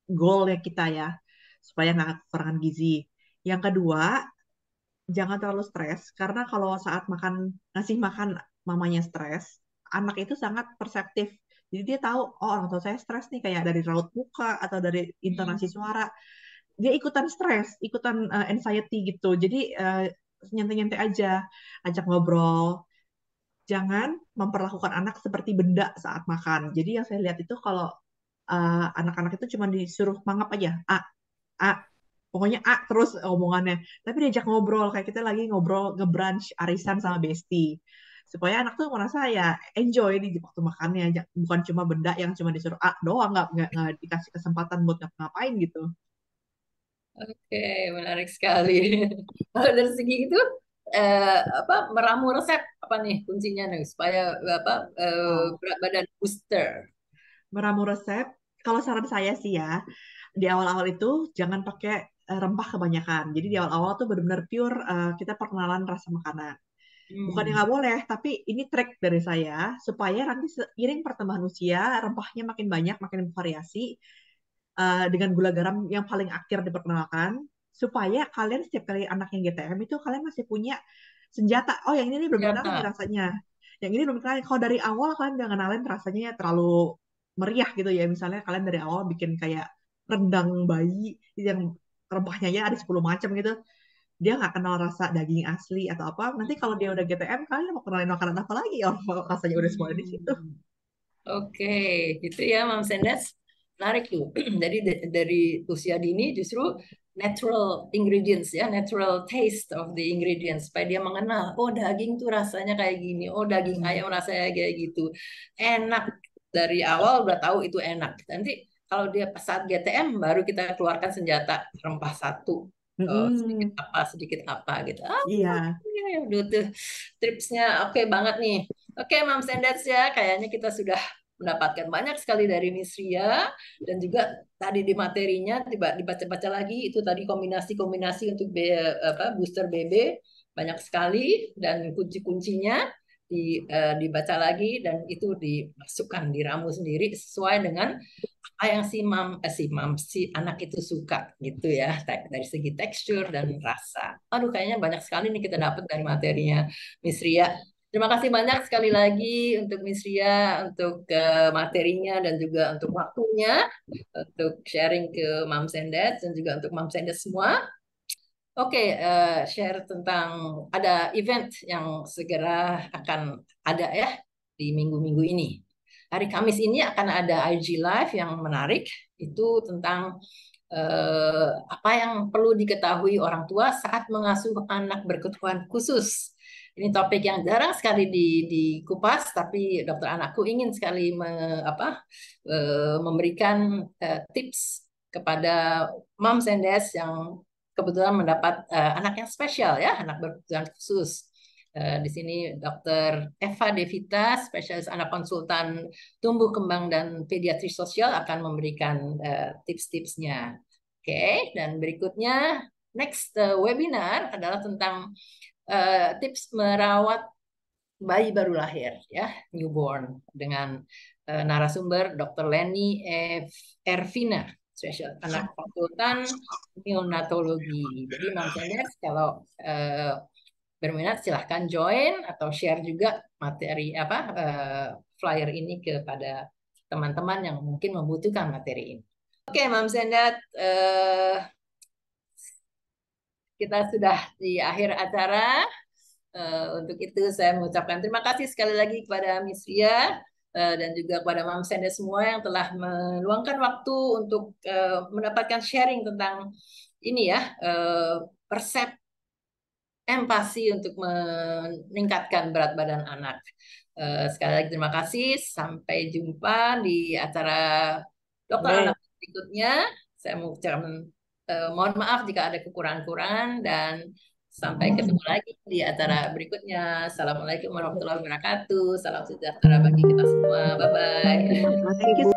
goalnya kita ya, supaya nggak kekurangan gizi. Yang kedua, jangan terlalu stres, karena kalau saat ngasih makan mamanya stres, anak itu sangat perseptif. Jadi dia tahu, oh orang tua saya stres nih kayak dari raut muka atau dari intonasi suara. Dia ikutan stres, ikutan anxiety gitu. Jadi nyantai-nyantai aja, ajak ngobrol. Jangan memperlakukan anak seperti benda saat makan. Jadi yang saya lihat itu kalau anak-anak itu cuma disuruh mangap aja, A, pokoknya A terus omongannya. Tapi diajak ngobrol kayak kita lagi ngobrol ngebrunch arisan sama Besti. Supaya anak tuh merasa ya enjoy di waktu makannya, bukan cuma benda yang cuma disuruh A doang, nggak dikasih kesempatan buat ngapain gitu. Oke, menarik sekali. Kalau dari segi itu apa meramu resep apa nih kuncinya nih supaya apa Wow. berat badan booster. Meramu resep, kalau saran saya sih ya, di awal-awal itu jangan pakai rempah kebanyakan. Jadi di awal-awal tuh benar-benar pure kita perkenalan rasa makanan. Bukan yang Hmm, nggak boleh, tapi ini trik dari saya supaya nanti seiring pertambahan usia rempahnya makin banyak, makin variasi dengan gula garam yang paling akhir diperkenalkan supaya kalian setiap kali anak yang GTM itu kalian masih punya senjata. Oh, yang ini nih belum kenal nih ternyata. rasanya. Yang ini belum kenal. Kalau dari awal kalian udah kenalin rasanya terlalu meriah gitu ya. Misalnya kalian dari awal bikin kayak rendang bayi yang rempahnya ya ada 10 macam gitu. Dia nggak kenal rasa daging asli atau apa. Nanti kalau dia udah GTM, kalian mau kenalin makanan apa lagi? Oh, rasanya udah semua di situ. Hmm. Oke, gitu ya, Mam Sendes. Menarik tuh. Jadi dari usia dini justru natural ingredients ya, natural taste of the ingredients supaya dia mengenal, oh daging tuh rasanya kayak gini, oh daging Hmm. ayam rasanya kayak gitu. Enak dari awal udah tahu itu enak. Nanti kalau dia saat GTM baru kita keluarkan senjata rempah satu. Mm-mm. Sedikit apa gitu. Ah, Iya. ya udah tuh tripsnya oke banget nih. Oke, Mam Sendets ya, kayaknya kita sudah mendapatkan banyak sekali dari Miss Ria dan juga tadi di materinya dibaca-baca lagi itu tadi kombinasi-kombinasi untuk booster BB banyak sekali dan kunci-kuncinya dibaca lagi dan itu dimasukkan diramu sendiri sesuai dengan apa yang si anak itu suka gitu ya dari segi tekstur dan rasa. Aduh kayaknya banyak sekali nih kita dapat dari materinya Miss Ria. Terima kasih banyak sekali lagi untuk Miss Ria untuk materinya dan juga untuk waktunya untuk sharing ke Mam Sendet dan juga untuk Mam Sendet semua. Oke, share tentang ada event yang segera akan ada ya di minggu-minggu ini. Hari Kamis ini akan ada IG Live yang menarik, itu tentang apa yang perlu diketahui orang tua saat mengasuh anak berkebutuhan khusus. Ini topik yang jarang sekali dikupas, tapi dokter anakku ingin sekali memberikan tips kepada moms and dads yang kebetulan mendapat anak yang spesial ya, anak berkebutuhan khusus. Di sini Dr. Eva Devita, spesialis anak konsultan tumbuh kembang dan pediatri sosial akan memberikan tips-tipsnya. Oke, dan berikutnya next webinar adalah tentang tips merawat bayi baru lahir ya, newborn dengan narasumber Dr. Leni Ervina, spesial anak konsultan neonatologi. Jadi Mam Sendes kalau berminat silahkan join atau share juga materi flyer ini kepada teman-teman yang mungkin membutuhkan materi ini. Oke, Mam Sendat, kita sudah di akhir acara. Untuk itu saya mengucapkan terima kasih sekali lagi kepada Miss Ria dan juga kepada Mam Senda semua yang telah meluangkan waktu untuk mendapatkan sharing tentang ini ya resep empati untuk meningkatkan berat badan anak. Sekali lagi terima kasih. Sampai jumpa di acara dokter Oke. anak berikutnya. Saya mengucapkan mohon maaf jika ada kekurangan-kekurangan dan sampai ketemu lagi di acara berikutnya. Assalamualaikum warahmatullahi wabarakatuh. Salam sejahtera bagi kita semua. Bye bye. Thank you